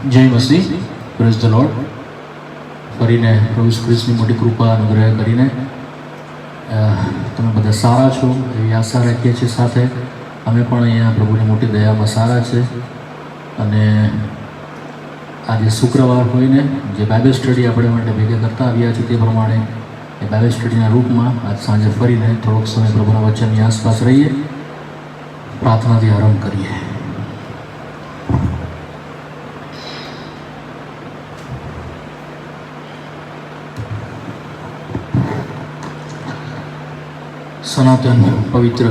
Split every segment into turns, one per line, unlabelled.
જય મસીહ, praise the lord. ફરીને પ્રભુ ખ્રિસ્તની મોટી કૃપા અનુગ્રહ કરીને તમે બધા સારા છો એવી આશા રાખીએ છીએ. સાથે અમે પણ અહીંયા પ્રભુની મોટી દયામાં સારા છે. અને આજે શુક્રવાર હોઈને જે બાઇબલ સ્ટડી આપણે માટે ભેગા કરતા આવ્યા છે તે પ્રમાણે એ બાઇબલ સ્ટડીના રૂપમાં આજ સાંજે ફરીને થોડોક સમય પ્રભુના વચનની આસપાસ રહીએ, પ્રાર્થનાથી આરંભ કરીએ. સનાતન પવિત્ર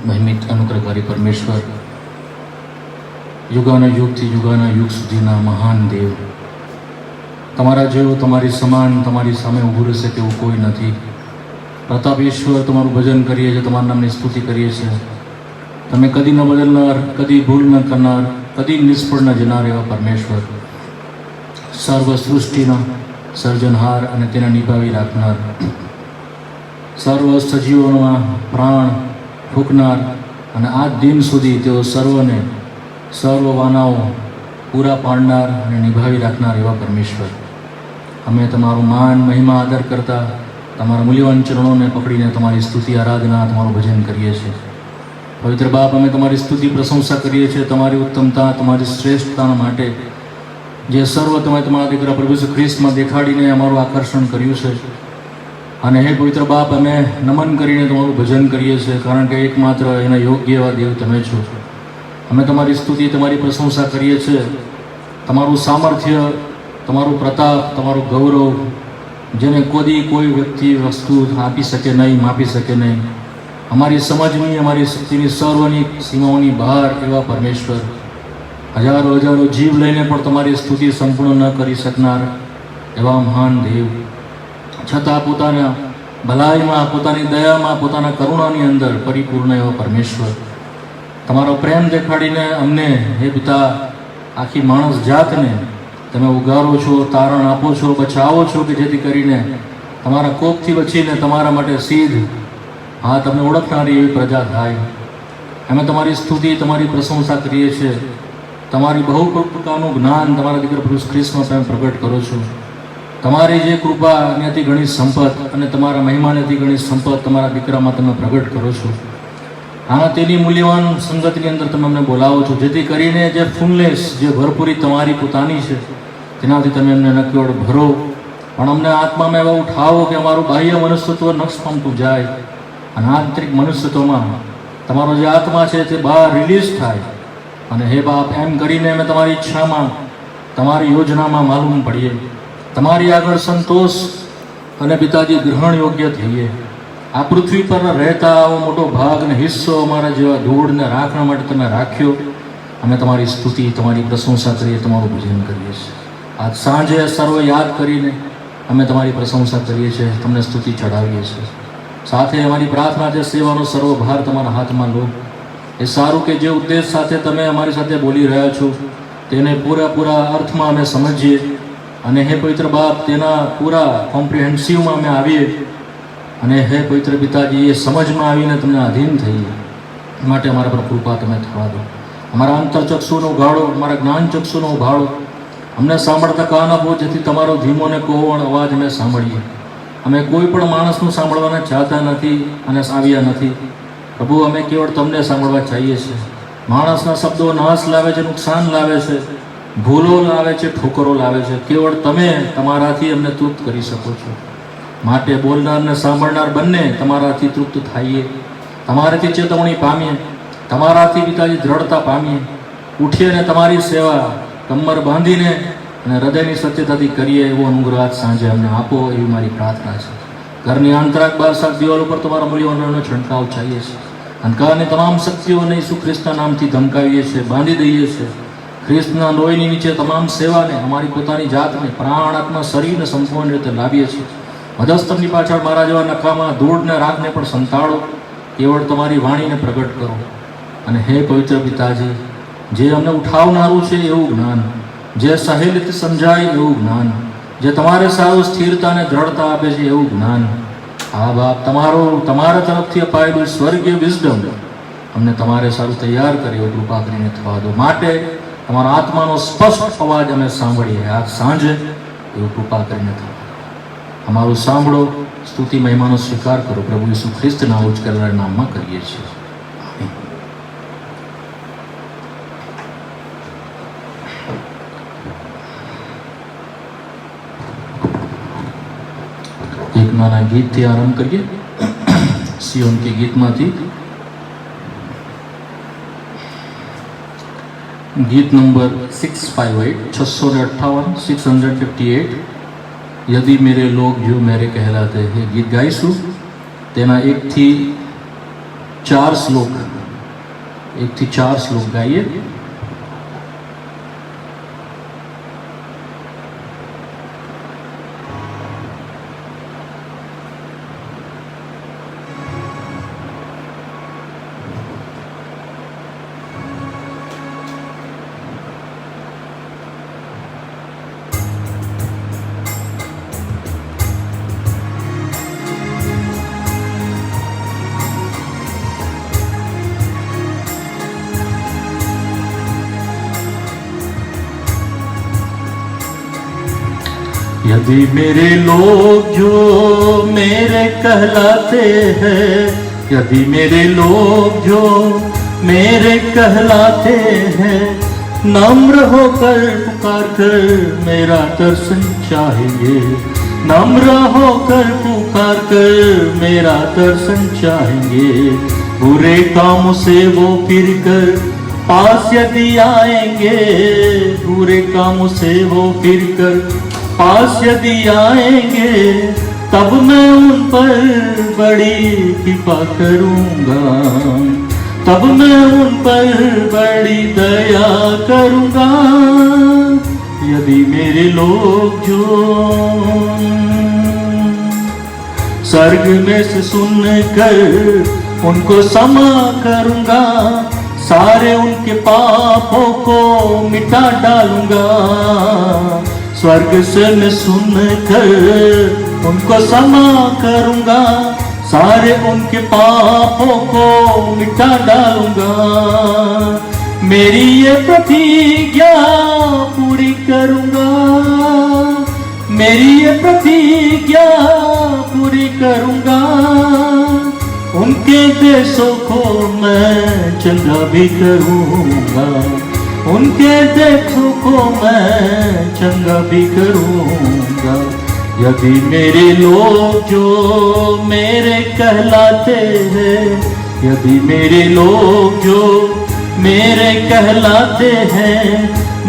મહિમિત અનુગ્રહકારી પરમેશ્વર, યુગાના યુગથી યુગાના યુગ સુધીના મહાન દેવ, તમારા જેવો તમારી સમાન તમારી સામે ઊભું રહેશે તેવું કોઈ નથી. પ્રતાપેશ્વર, તમારું ભજન કરીએ છીએ, તમારા નામની સ્તુતિ કરીએ છીએ. તમે કદી ન બદલનાર, કદી ભૂલ ન કરનાર, કદી નિષ્ફળ ન જનાર એવા પરમેશ્વર, સર્વ સૃષ્ટિના સર્જનહાર અને તેને નિભાવી રાખનાર, સર્વ સજીવોમાં પ્રાણ ફૂંકનાર અને આજ દિન સુધી તેઓ સર્વને સર્વ વાનાઓ પૂરા પાડનાર અને નિભાવી રાખનાર એવા પરમેશ્વર, અમે તમારું માન મહિમા આદર કરતા તમારા મૂલ્યવાન ચરણોને પકડીને તમારી સ્તુતિ આરાધના તમારું ભજન કરીએ છીએ. પવિત્ર બાપ, અમે તમારી સ્તુતિ પ્રશંસા કરીએ છીએ તમારી ઉત્તમતા, તમારી શ્રેષ્ઠતા માટે જે સર્વ તમે તમારા દીકરા પ્રભુ ખ્રિસ્તમાં દેખાડીને અમારું આકર્ષણ કર્યું છે. અને હે પવિત્ર બાપ, અમે નમન કરીને તમારું ભજન કરીએ છીએ, કારણ કે એકમાત્ર એના યોગ્ય એવા દેવ તમે છો. અમે તમારી સ્તુતિ તમારી પ્રશંસા કરીએ છીએ. તમારું સામર્થ્ય, તમારું પ્રતાપ, તમારું ગૌરવ, જેને કોઈ વ્યક્તિ વસ્તુ આપી શકે નહીં, માપી શકે નહીં, અમારી સમજની અમારી શક્તિની સર્વની સીમાઓની બહાર એવા પરમેશ્વર, હજારો હજારો જીવ લઈને પણ તમારી સ્તુતિ સંપૂર્ણ ન કરી શકનાર એવા મહાન દેવ, છતાં પોતાના ભલાઈમાં, પોતાની દયામાં, પોતાના કરુણાની અંદર પરિપૂર્ણ એવા પરમેશ્વર, તમારો પ્રેમ દેખાડીને અમને હે પિતા આખી માણસ જાતને તમે ઉગારો છો, તારણ આપો છો, બચાવો છો કે જેથી કરીને તમારા કોપથી બચીને તમારા માટે સીધ તમને ઓળખનારી એવી પ્રજા થાય. અમે તમારી સ્તુતિ તમારી પ્રશંસા કરીએ છીએ. તમારી બહુ પ્રકારનું જ્ઞાન તમારા દીકરા પ્રભુ ખ્રિસ્તમાં તમે પ્રગટ કરો છો. તમારી જે કૃપા અને અતિ ઘણી સંપત અને તમારા મહિમાની અતિ ઘણી સંપત તમારા દીકરામાં તમે પ્રગટ કરો છો. તેની મૂલ્યવાન સંગતની અંદર તમે અમને બોલાવો છો, જેથી કરીને જે ફૂલનેસ, જે ભરપૂરી તમારી પોતાની છે તેનાથી તમે અમને ન કેવળ ભરો પણ અમને આત્મામાં એવા ઉઠાવો કે અમારું બાહ્ય મનુષ્યત્વ નક્ષ પામતું જાય અને આંતરિક મનુષ્યત્વમાં તમારો જે આત્મા છે તે બહાર રિલીઝ થાય. અને હે બાપ, એમ કરીને અમે તમારી ઈચ્છામાં, તમારી યોજનામાં માલુમ પડીએ, તમારી આગળ સંતોષ અને પિતાજી ગ્રહણ યોગ્ય થઈએ. આ પૃથ્વી પર રહેતા આવો મોટો ભાગ અને હિસ્સો અમારા જેવા ધૂળને રાખવા માટે તમે રાખ્યો. અમે તમારી સ્તુતિ તમારી પ્રશંસા કરીએ, તમારું ભજન કરીએ છીએ. આજ સાંજે સર્વ યાદ કરીને અમે તમારી પ્રશંસા કરીએ છીએ, તમને સ્તુતિ ચડાવીએ છીએ. સાથે અમારી પ્રાર્થના છે, સેવાનો સર્વ ભાર તમારા હાથમાં લો. એ સારું કે જે ઉદ્દેશ સાથે તમે અમારી સાથે બોલી રહ્યા છો તેને પૂરા અર્થમાં અમે સમજીએ અને હે પવિત્ર બાપ તેના પૂરા કોમ્પ્રિહેન્સિવમાં અમે આવીએ અને હે પવિત્ર પિતાજી એ સમજમાં આવીને તમને આધીન થઈએ. માટે અમારા પર કૃપા તમે થવા દો. અમારા અંતરચક્ષુનો ઉઘાડો, અમારા જ્ઞાનચક્ષુનો ઉઘાડો, અમને સાંભળતા કાન આપો જેથી તમારો ધીમો ને કોવળ અવાજ અમે સાંભળીએ. અમે કોઈ પણ માણસનું સાંભળવાના ચાહતા નથી અને આવ્યા નથી પ્રભુ, અમે કેવળ તમને સાંભળવા ચાહીએ છીએ. માણસના શબ્દો નાશ લાવે છે, નુકસાન લાવે છે, ભૂલો લાવે છે, ઠોકરો લાવે છે. કેવળ તમે તમારાથી અમને તૃપ્ત કરી શકો છો. માટે બોલનાર ને સાંભળનાર બંને તમારાથી તૃપ્ત થઈએ, તમારાથી ચેતવણી પામીએ, તમારાથી પિતાજી દ્રઢતા પામીએ, ઉઠીએ ને તમારી સેવા કમર બાંધીને અને હૃદયની સત્યતાથી કરીએ એવો અનુગ્રહ સાંજે અમને આપો એવી મારી પ્રાર્થના છે. ઘરની આંતરાક બારસાક દિવાલ ઉપર તમારા મૂલ્યવાનનો છંટકાવ ચાહીએ છીએ. અંધકારની તમામ શક્તિઓને ઈસુ ખ્રિસ્તના નામથી ધમકાવીએ છીએ, બાંધી દઈએ છીએ. ખ્રિસ્તના લોહીની નીચે તમામ સેવાને, અમારી પોતાની જાતને, પ્રાણ, આત્મા, શરીરને સંપૂર્ણ રીતે લાવીએ છીએ. મધસ્તરની પાછળ મારા જેવા નકામાં ધૂળને રાખને પણ સંતાડો. કેવળ તમારી વાણીને પ્રગટ કરો. અને હે પવિત્ર પિતાજી, જે અમને ઉઠાવનારું છે એવું જ્ઞાન, જે સહેલીથી સમજાય એવું જ્ઞાન, જે તમારે સારું સ્થિરતા અને દ્રઢતા આપે છે એવું જ્ઞાન, બાપ તમારા તરફથી અપાયેલું સ્વર્ગીય વિઝડમ અમને તમારે સારું તૈયાર કરે એવું કૃપા કરીને થવા દો. માટે તમારા આત્માનો સ્પષ્ટ અવાજ અમે સાંભળીએ આજ સાંજે, એવું કૃપા કરીને થાય. અમારું સાંભળો, સ્તુતિ મહિમાનો સ્વીકાર કરો. પ્રભુ ઈસુ ખ્રિસ્તના ઉચ્ચ કરેલા નામમાં કરીએ છીએ. એક નાના ગીતથી આરંભ કરીએ. સિયોન કે ગીતમાંથી गीत नंबर 658 658 658 यदि मेरे लोग जो मेरे कहलाते हैं गीत गाईશું. તેના 1 થી 4 શ્લોક ગાઈએ. यदि मेरे लोग जो मेरे कहलाते हैं, यदि मेरे लोग जो मेरे कहलाते हैं, नम्र होकर पुकार कर मेरा दर्शन चाहेंगे, नम्र होकर पुकार कर मेरा दर्शन चाहेंगे. बुरे कामों से वो फिर कर पास यदि आएंगे, बुरे कामों से वो फिर कर पास यदि आएंगे, तब मैं उन पर बड़ी कृपा करूंगा, तब मैं उन पर बड़ी दया करूंगा. यदि मेरे लोग जो स्वर्ग में से सुनकर उनको क्षमा करूंगा, सारे उनके पापों को मिटा डालूंगा. स्वर्ग से मैं सुनकर उनको क्षमा करूंगा, सारे उनके पापों को मिटा डालूंगा. मेरी ये प्रतिज्ञा पूरी करूंगा, मेरी ये प्रतिज्ञा पूरी करूंगा. उनके देशों को मैं चंगा भी करूंगा, उनके देशों को मैं चंगा भी करूंगा. यदि मेरे लोग जो मेरे कहलाते हैं, यदि मेरे लोग जो मेरे कहलाते हैं,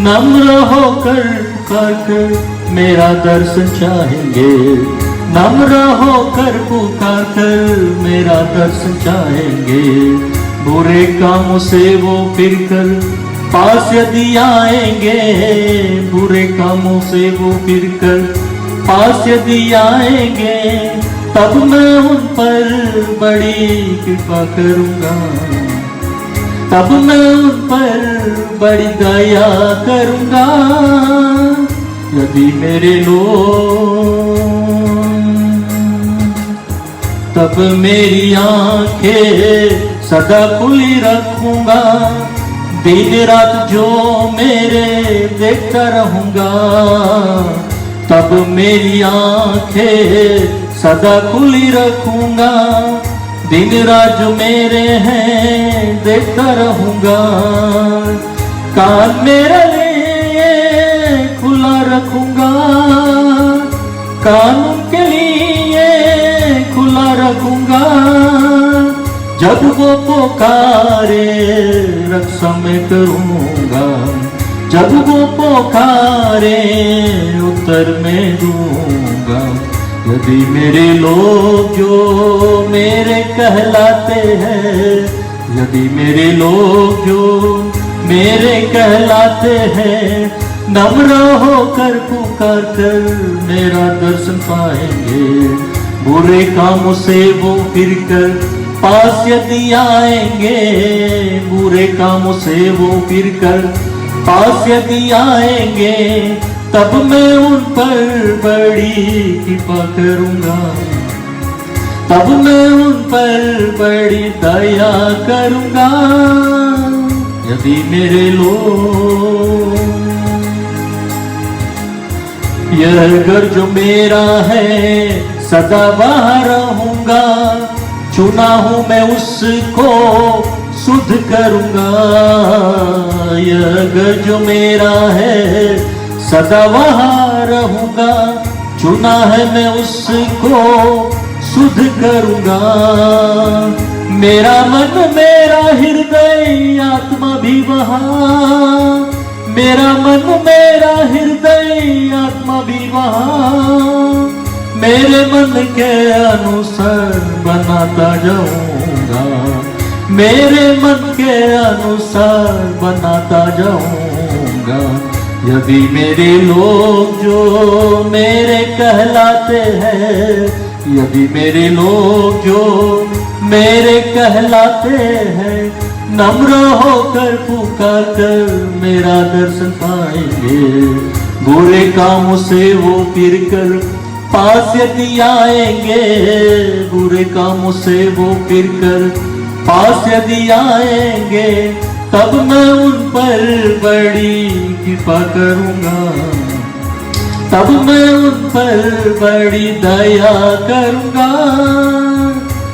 नम्र होकर पुकार कर मेरा दर्शन चाहेंगे, नम्र होकर पुकार कर मेरा दर्शन चाहेंगे. बुरे कामों से वो फिर कर पास यदि आएंगे, बुरे कामों से वो फिर कर पास यदि आएंगे, तब मैं उन पर बड़ी कृपा करूंगा, तब मैं उन पर बड़ी दया करूंगा. यदि मेरे लोग, तब मेरी आंखें सदा खुली रखूंगा, दिन रात जो मेरे देखता रहूंगा. तब मेरी आंखें सदा खुली रखूंगा, दिन रात जो मेरे हैं देखता रहूंगा. कान मेरे लिए खुला रखूंगा, कान उनके लिए खुला रखूंगा. जब वो पुकारे रक्षा मैं करूंगा, जब वो पुकारे उत्तर मैं दूंगा. यदि मेरे लोग जो मेरे कहलाते हैं, यदि मेरे लोग जो मेरे कहलाते हैं, नम्र होकर पुकार कर मेरा दर्शन पाएंगे. बुरे कामों से वो फिर कर पास यदि आएंगे, बुरे कामों से वो फिर कर पास यदि आएंगे, तब मैं उन पर बड़ी कृपा करूंगा, तब मैं उन पर बड़ी दया करूंगा. यदि मेरे लोग, यह घर जो मेरा है सदा वहाँ रहूंगा, चुना हूं मैं उसको शुद्ध करूंगा। यह घर जो मेरा है सदा वहाँ रहूंगा, चुना है मैं उसको शुद्ध करूंगा। मेरा मन मेरा हृदय आत्मा भी वहाँ, मेरा मन मेरा हृदय आत्मा भी वहाँ, मेरे मन के अनुसार बनाता जाऊंगा, मेरे मन के अनुसार बनाता जाऊंगा। यदि मेरे लोग जो मेरे कहलाते हैं, यदि मेरे लोग जो मेरे कहलाते हैं, नम्र होकर पुकार कर मेरा दर्शन पाएंगे। बुरे कामों से वो फिर कर पास यदि आएंगे, बुरे कामों से वो फिर कर पास यदि आएंगे, तब मैं उन पर बड़ी कृपा करूंगा, तब मैं उन पर बड़ी दया करूंगा।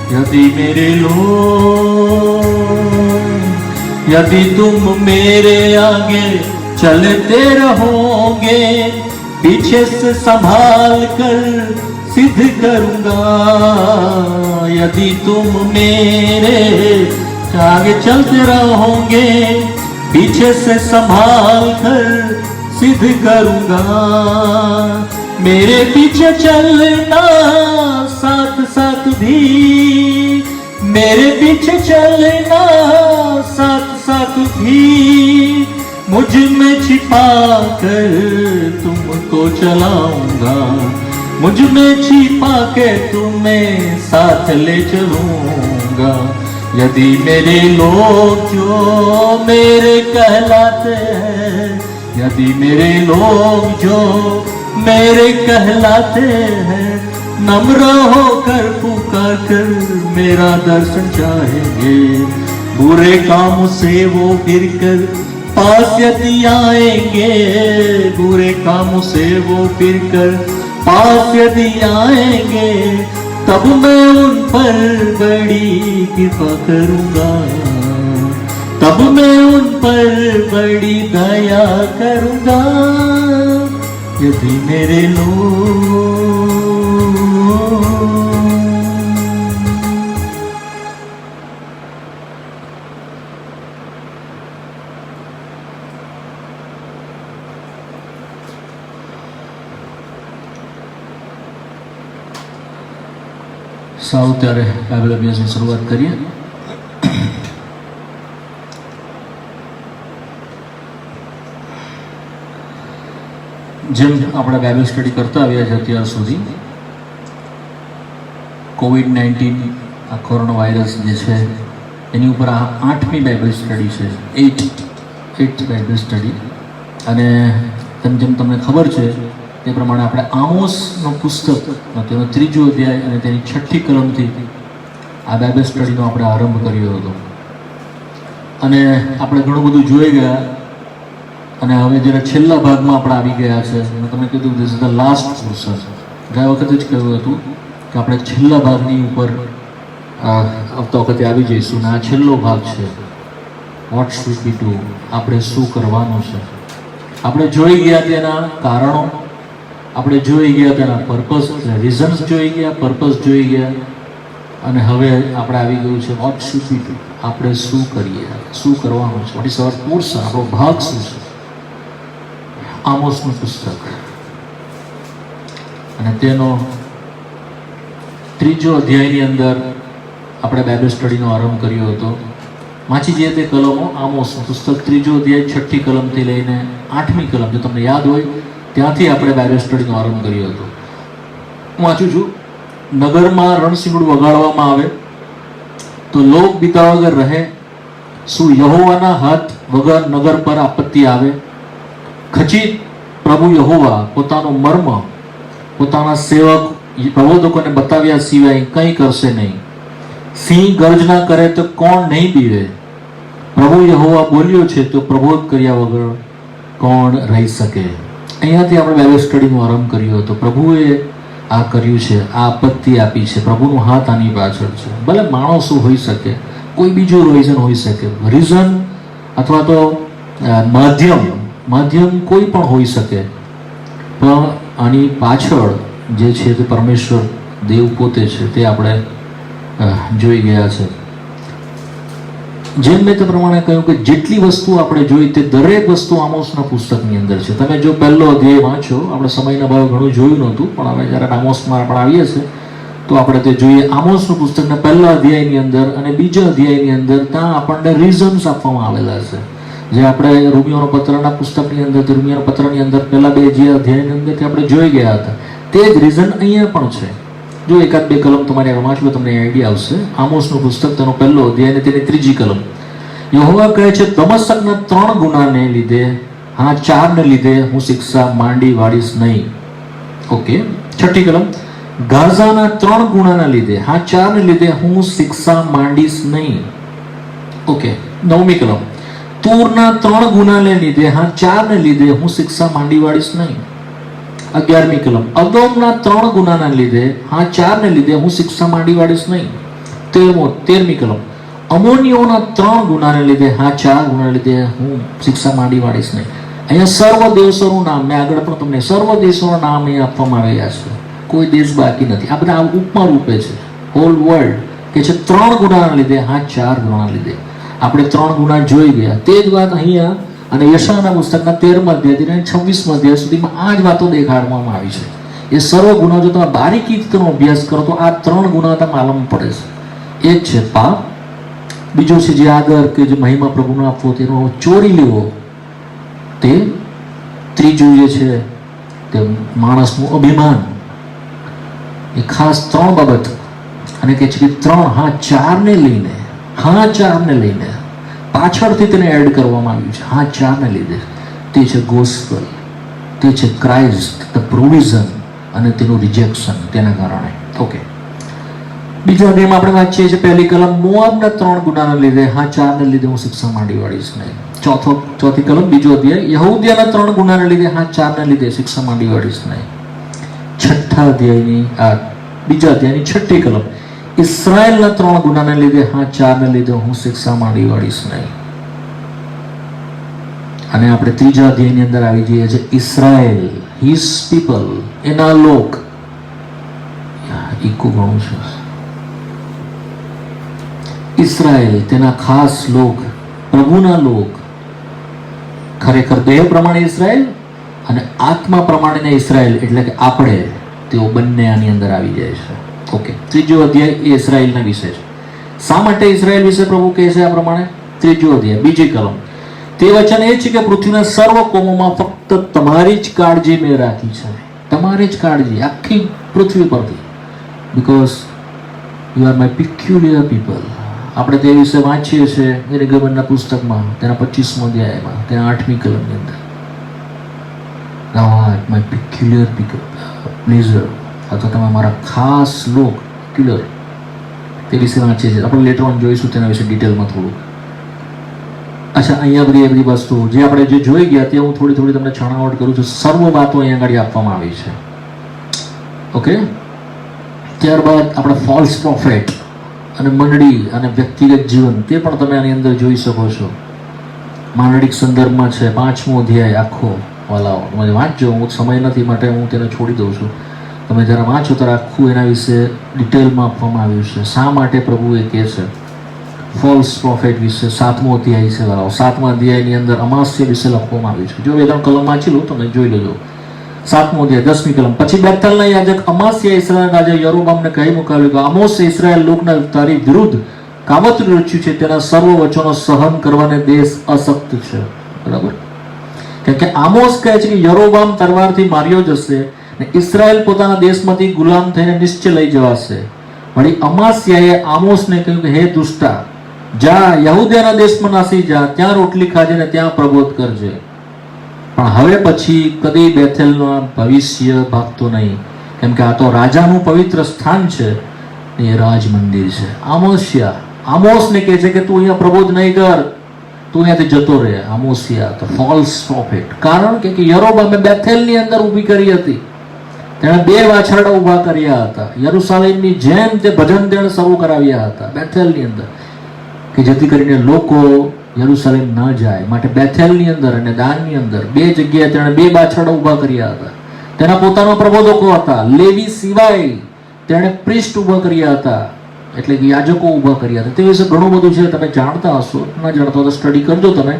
यदि मेरे लोग, यदि तुम मेरे आगे चलते रहोगे, पीछे से संभाल कर सिद्ध करूंगा। यदि तुम मेरे आगे चलते रहोगे, पीछे से संभाल कर सिद्ध करूंगा। मेरे पीछे चलना साथ साथ भी, मेरे पीछे चलना साथ साथ भी, मुझ में छिपा कर तुमको चलाऊंगा, मुझ में छिपा के तुम्हें साथ ले चलूंगा। यदि मेरे लोग जो मेरे कहलाते हैं, यदि मेरे लोग जो मेरे कहलाते हैं, नम्र होकर पुकार कर मेरा दर्शन चाहेंगे। बुरे काम से वो फिर कर पास यदि आएंगे, बुरे कामों से वो फिर कर पास यदि आएंगे, तब मैं उन पर बड़ी कृपा करूंगा, तब मैं उन पर बड़ी दया करूंगा। यदि मेरे लोग, સાવ ત્યારે બાઇબલ અભ્યાસની શરૂઆત કરીએ. જેમ આપણે બાઇબલ સ્ટડી કરતા આવ્યા છે અત્યાર સુધી, COVID-19 આ કોરોના વાયરસ જે છે એની ઉપર આ 8મી બાઇબલ સ્ટડી છે, 8th બાઇબલ સ્ટડી. અને જેમ તમને ખબર છે તે પ્રમાણે આપણે આમોસનું પુસ્તક તેનો 3જો અધ્યાય અને તેની 6ઠ્ઠી કલમથી આ બાઇબલ સ્ટડીનો આપણે આરંભ કર્યો હતો. અને આપણે ઘણું બધું જોઈ ગયા અને હવે જ્યારે છેલ્લા ભાગમાં આપણે આવી ગયા છે, અને તમે કીધું this is the last portion. ગયા વખતે જ કહ્યું હતું કે આપણે છેલ્લા ભાગની ઉપર આવતા વખતે આવી જઈશું, ને આ છેલ્લો ભાગ છે. વોટ શુડ બી ડુ, આપણે શું કરવાનું છે. આપણે જોઈ ગયા તેના કારણો, આપણે જોઈ ગયા તેના પર્પઝ, રીઝન્સ જોઈ ગયા, પર્પઝ જોઈ ગયા, અને હવે આપણે આવી ગયું છે વોટ શુડ બી ડુ, આપણે શું કરીએ, શું કરવાનું છે. વોટ ઇઝ અવર પોર્શન, આપણો ભાગ શું છે. આમોસનું પુસ્તક અને તેનો 3જો અધ્યાયની અંદર આપણે બાઇબલ સ્ટડીનો આરંભ કર્યો હતો. વાંચી જઈએ તે કલમો. આમોસનું પુસ્તક 3જો અધ્યાય 6ઠ્ઠી કલમથી લઈને 8મી કલમ, જો તમને યાદ હોય ત્યાંથી આપણે બાઇબલ સ્ટડીનો આરંભ કર્યો હતો. હું વાંચું છું. નગરમાં રણશીંગડું વગાડવામાં આવે તો લોક બીતા વગર રહે, શું યહોવાના હાથ વગર નગર પર આપત્તિ આવે. ખચિત પ્રભુ યહોવા પોતાનું મર્મ પોતાના સેવક પ્રબોધકોને બતાવ્યા સિવાય કંઈ કરશે નહીં. સિંહ ગર્જના કરે તો કોણ નહીં બીવે, પ્રભુ યહોવા બોલ્યો છે તો પ્રબોધ કર્યા વગર કોણ રહી શકે? અહીંયાથી આપણે બાઇબલ સ્ટડીનો આરંભ કર્યો હતો. પ્રભુએ આ કર્યું છે, આ આપત્તિ આપી છે, પ્રભુનો હાથ આની પાછળ છે. ભલે માણસો હોઈ શકે, કોઈ બીજું રીઝન હોઈ શકે, રીઝન અથવા તો માધ્યમ કોઈ પણ હોઈ શકે, પણ આની પાછળ જે છે તે પરમેશ્વર દેવ પોતે છે, તે આપણે જોઈ ગયા છે. જેમ મેં તે પ્રમાણે કહ્યું કે જેટલી વસ્તુ આપણે જોઈ તે દરેક વસ્તુ આમોસના પુસ્તકની અંદર છે. તમે જો પહેલો અધ્યાય વાંચો, આપણે સમયના ભાવે ઘણું જોયું નહોતું, પણ હવે જ્યારે આમોસમાં આપણે આવીએ છીએ તો આપણે તે જોઈએ. આમોસનું પુસ્તકના પહેલા અધ્યાયની અંદર અને બીજા અધ્યાયની અંદર ત્યાં આપણને રીઝન્સ આપવામાં આવેલા છે. જે આપણે રોમિયોના પત્રના પુસ્તકની અંદર, રોમિયોના પત્રની અંદર પહેલા બે જે અધ્યાયની અંદરથી આપણે જોઈ ગયા હતા, તે જ રીઝન અહીંયા પણ છે. જો એકાદ બે કલમ તમારે વાંચલો તમને આઈડિયા આવશે. આમોસનું પુસ્તક તેનો પહેલો અધ્યાય અને તેની ત્રીજી કલમ. યહોવા કહે છે, દમસ્કના 3 ગુનાને લીધે, હા 4 ને લીધે હું શિક્ષા માંડી વાળીશ નહીં. ઓકે. છઠ્ઠી કલમ, ગાઝાના 3 ગુનાના લીધે, હા 4 ને લીધે હું શિક્ષા માંડીશ નહીં. ઓકે. 9મી કલમ, તૂરના 3 ગુનાને લીધે, હા 4 ને લીધે હું શિક્ષા માંડી વાળીશ નહીં. 11મી કલમ, અદોમના 3 ગુનાના લીધે, હા 4 ને લીધે હું શિક્ષા માંડી વાળીશ નહીં. 13મી કલમ, અમોનીઓના 3 ગુનાને લીધે, હા 4 ગુનાને લીધે હું શિક્ષા માંડી વાળીશ નહીં. અહીંયા સર્વ દેશોનું નામ, મેં આગળ પણ તમને સર્વ દેશોના નામ અહીં આપવામાં આવ્યા છે. કોઈ દેશ બાકી નથી. આ બધા ઉપમા રૂપે છે. હોલ વર્લ્ડ કે છે 3 ગુનાના લીધે, હા 4 ગુનાના લીધે. આપણે 3 ગુના જોઈ ગયા. તે જ વાત અહીંયા અને યશાયાના પુસ્તકના 13મા અધ્યાયથી 26મા અધ્યાય સુધીમાં આ જ વાતો દેખાડવામાં આવી છે. એ સર્વ ગુના જો તમે બારીકીથી તેનો અભ્યાસ કરો તો આ 3 ગુના તમને માલુમ પડે છે. એક છે પાપ, બીજો છે જે આદર કે જે મહિમા પ્રભુને આપવો તેનો ચોરી લેવો, તે ત્રીજું જે છે તે માણસનું અભિમાન. એ ખાસ 3 બાબત. અને કે છે કે 3 હા 4 ને લઈને, હા 4 ને લઈને પાછળથી તેને એડ કરવામાં આવ્યું છે. હા 4 ને લીધે તે છે ગોસ્પલ, તે છે ક્રાઇસ્ટ, ધ પ્રોવિઝન અને તેનું રિજેક્શન તેના કારણે. ઓકે. બીજા અધ્યાયમાં આપણે વાંચીએ છીએ પહેલી કલમ, મોઆબના 3 ગુનાના લીધે, હા 4 ને લીધે હું શિક્ષા માંડી વાળીશ નહીં. ચોથી કલમ, બીજો અધ્યાય, યહૂદિયાના 3 ગુનાના લીધે, હા 4 ને લીધે શિક્ષા માંડી વાળીશ નહીં. છઠ્ઠા અધ્યાયની બીજા અધ્યાયની છઠ્ઠી કલમ, ઇસ્રાયેલના 3 ગુનાના લીધે, હા 4 ને લીધે હું શિક્ષા માંડી વાળીશ નહીં. અને આપણે ત્રીજા અધ્યાયની અંદર આવી જઈએ છીએ ઇસ્રાયેલ, હિઝ પીપલ, એના લોક. ઇકો ઘણું છે. ઇસ્રાયેલ તેના ખાસ લોક, પ્રભુના લોક. ખરેખર દેહ પ્રમાણે ઇસ્રાયેલ અને આત્મા પ્રમાણેના ઇસ્રાયેલ એટલે કે આપણે, તેઓ બંને આની અંદર આવી જાય છે. ઓકે. ત્રીજો અધ્યાય એ ઇસ્રાયેલના વિશે છે. શા માટે ઇસ્રાયેલ વિશે પ્રભુ કહે છે આ પ્રમાણે? ત્રીજો અધ્યાય બીજી કલમ, તે વચન એ છે કે પૃથ્વીના સર્વ કોમોમાં ફક્ત તમારી જ કાળજી મેં રાખી છે. તમારી જ કાળજી આખી પૃથ્વી પરથી. Because you are my peculiar people. આપણે તે વિશે વાંચીએ છીએ નિર્ગમનના પુસ્તકમાં, તેના 25મો અધ્યાયમાં, તેના 8મી કલમની અંદર. Thou art my peculiar pleasure, અથવા તમે મારા ખાસ લોક, કિલર, તે વિશે વાંચીએ છીએ. આપણે લેટર ઓન જોઈશું તેના વિશે ડિટેલમાં થોડું. અચ્છા, અહીંયા બધી વસ્તુઓ જે આપણે જે જોઈ ગયા તે હું થોડી તમને છણાવટ કરું છું. સર્વ વાતો અહીંયા આગળ આપવામાં આવી છે. ઓકે. ત્યારબાદ આપણે ફોલ્સ પ્રોફેટ અને મંડળી અને વ્યક્તિગત જીવન, તે પણ તમે આની અંદર જોઈ શકો છો. માંડળિક સંદર્ભમાં છે 5મો અધ્યાય આખો. વાલાઓ તમે વાંચજો, હું સમય નથી માટે હું તેને છોડી દઉં છું. તમે જ્યારે વાંચો ત્યારે આખું એના વિશે ડિટેલમાં આપવામાં આવ્યું છે. શા માટે પ્રભુ એ કહે છે ફોલ્સ પ્રોફેટ વિશે. 7મો અધ્યાય છે વાલાઓ. 7મા અધ્યાયની અંદર અમાસ્ય વિશે લખવામાં આવ્યું છે. જો 2-3 કલમ વાંચી લો તમે જોઈ લેજો. 7મો અધ્યાય 10મી કલમ. પછી બેથેલના યાજક અમાસ્યા ઇસ્રાયેલ રાજા યરોબામને કહી મુકાવ્યું કે આમોસે ઇસ્રાયેલ લોકના તારી વિરુદ્ધ કાવતરું રચ્યું છે, તેના સર્વ વચનો સહન કરવાને દેશ અશક્ત છે. બરાબર. કારણ કે આમોસ કહે છે કે યરોબામ તલવારથી માર્યો જશે ને ઇસ્રાયેલ પોતાના દેશમાંથી ગુલામ થઈને નિશ્ચય લઈ જવાશે. વળી અમાસ્યાએ આમોસને કહ્યું કે હે દુષ્ટા, જા યહૂદિયાના દેશમાં નાસી જા, ત્યાં રોટલી ખાજે ને ત્યાં પ્રબોધ કરજે. પણ હવે પછી કદી બેથેલનો ભવિષ્ય ભાગતો નહીં, કેમ કે આ તો રાજાનું પવિત્ર સ્થાન છે, એ રાજ મંદિર છે. આમોસને કહે છે કે તું અહીંયા પ્રબોધ નહીં કર, તું અહીંયાથી જતો રહે. આમોસિયા તો ફોલ્સ પ્રોફેટ. કારણ કે યરોબામે બેથેલની અંદર ઊભી કરી હતી. તેણે 2 વાછરડા ઊભા કર્યા હતા. યરુશાલેમની જેમ તે ભજન તેણે શરૂ કરાવ્યા હતા બેથેલની અંદર, કે જેથી કરીને લોકો યરુશાલેમ ન જાય. માટે બેથેલની અંદર અને દાનની અંદર 2 જગ્યાએ તેણે 2 વાછરડા ઊભા કર્યા હતા. તેના પોતાના પ્રબોધકો હતા. લેવી સિવાય તેણે પ્રિસ્ટ ઊભા કર્યા હતા, એટલે કે યાજકો ઊભા કર્યા હતા. તે વિશે ઘણું બધું છે, તમે જાણતા હશો. ન જાણતા તો સ્ટડી કરજો તમે.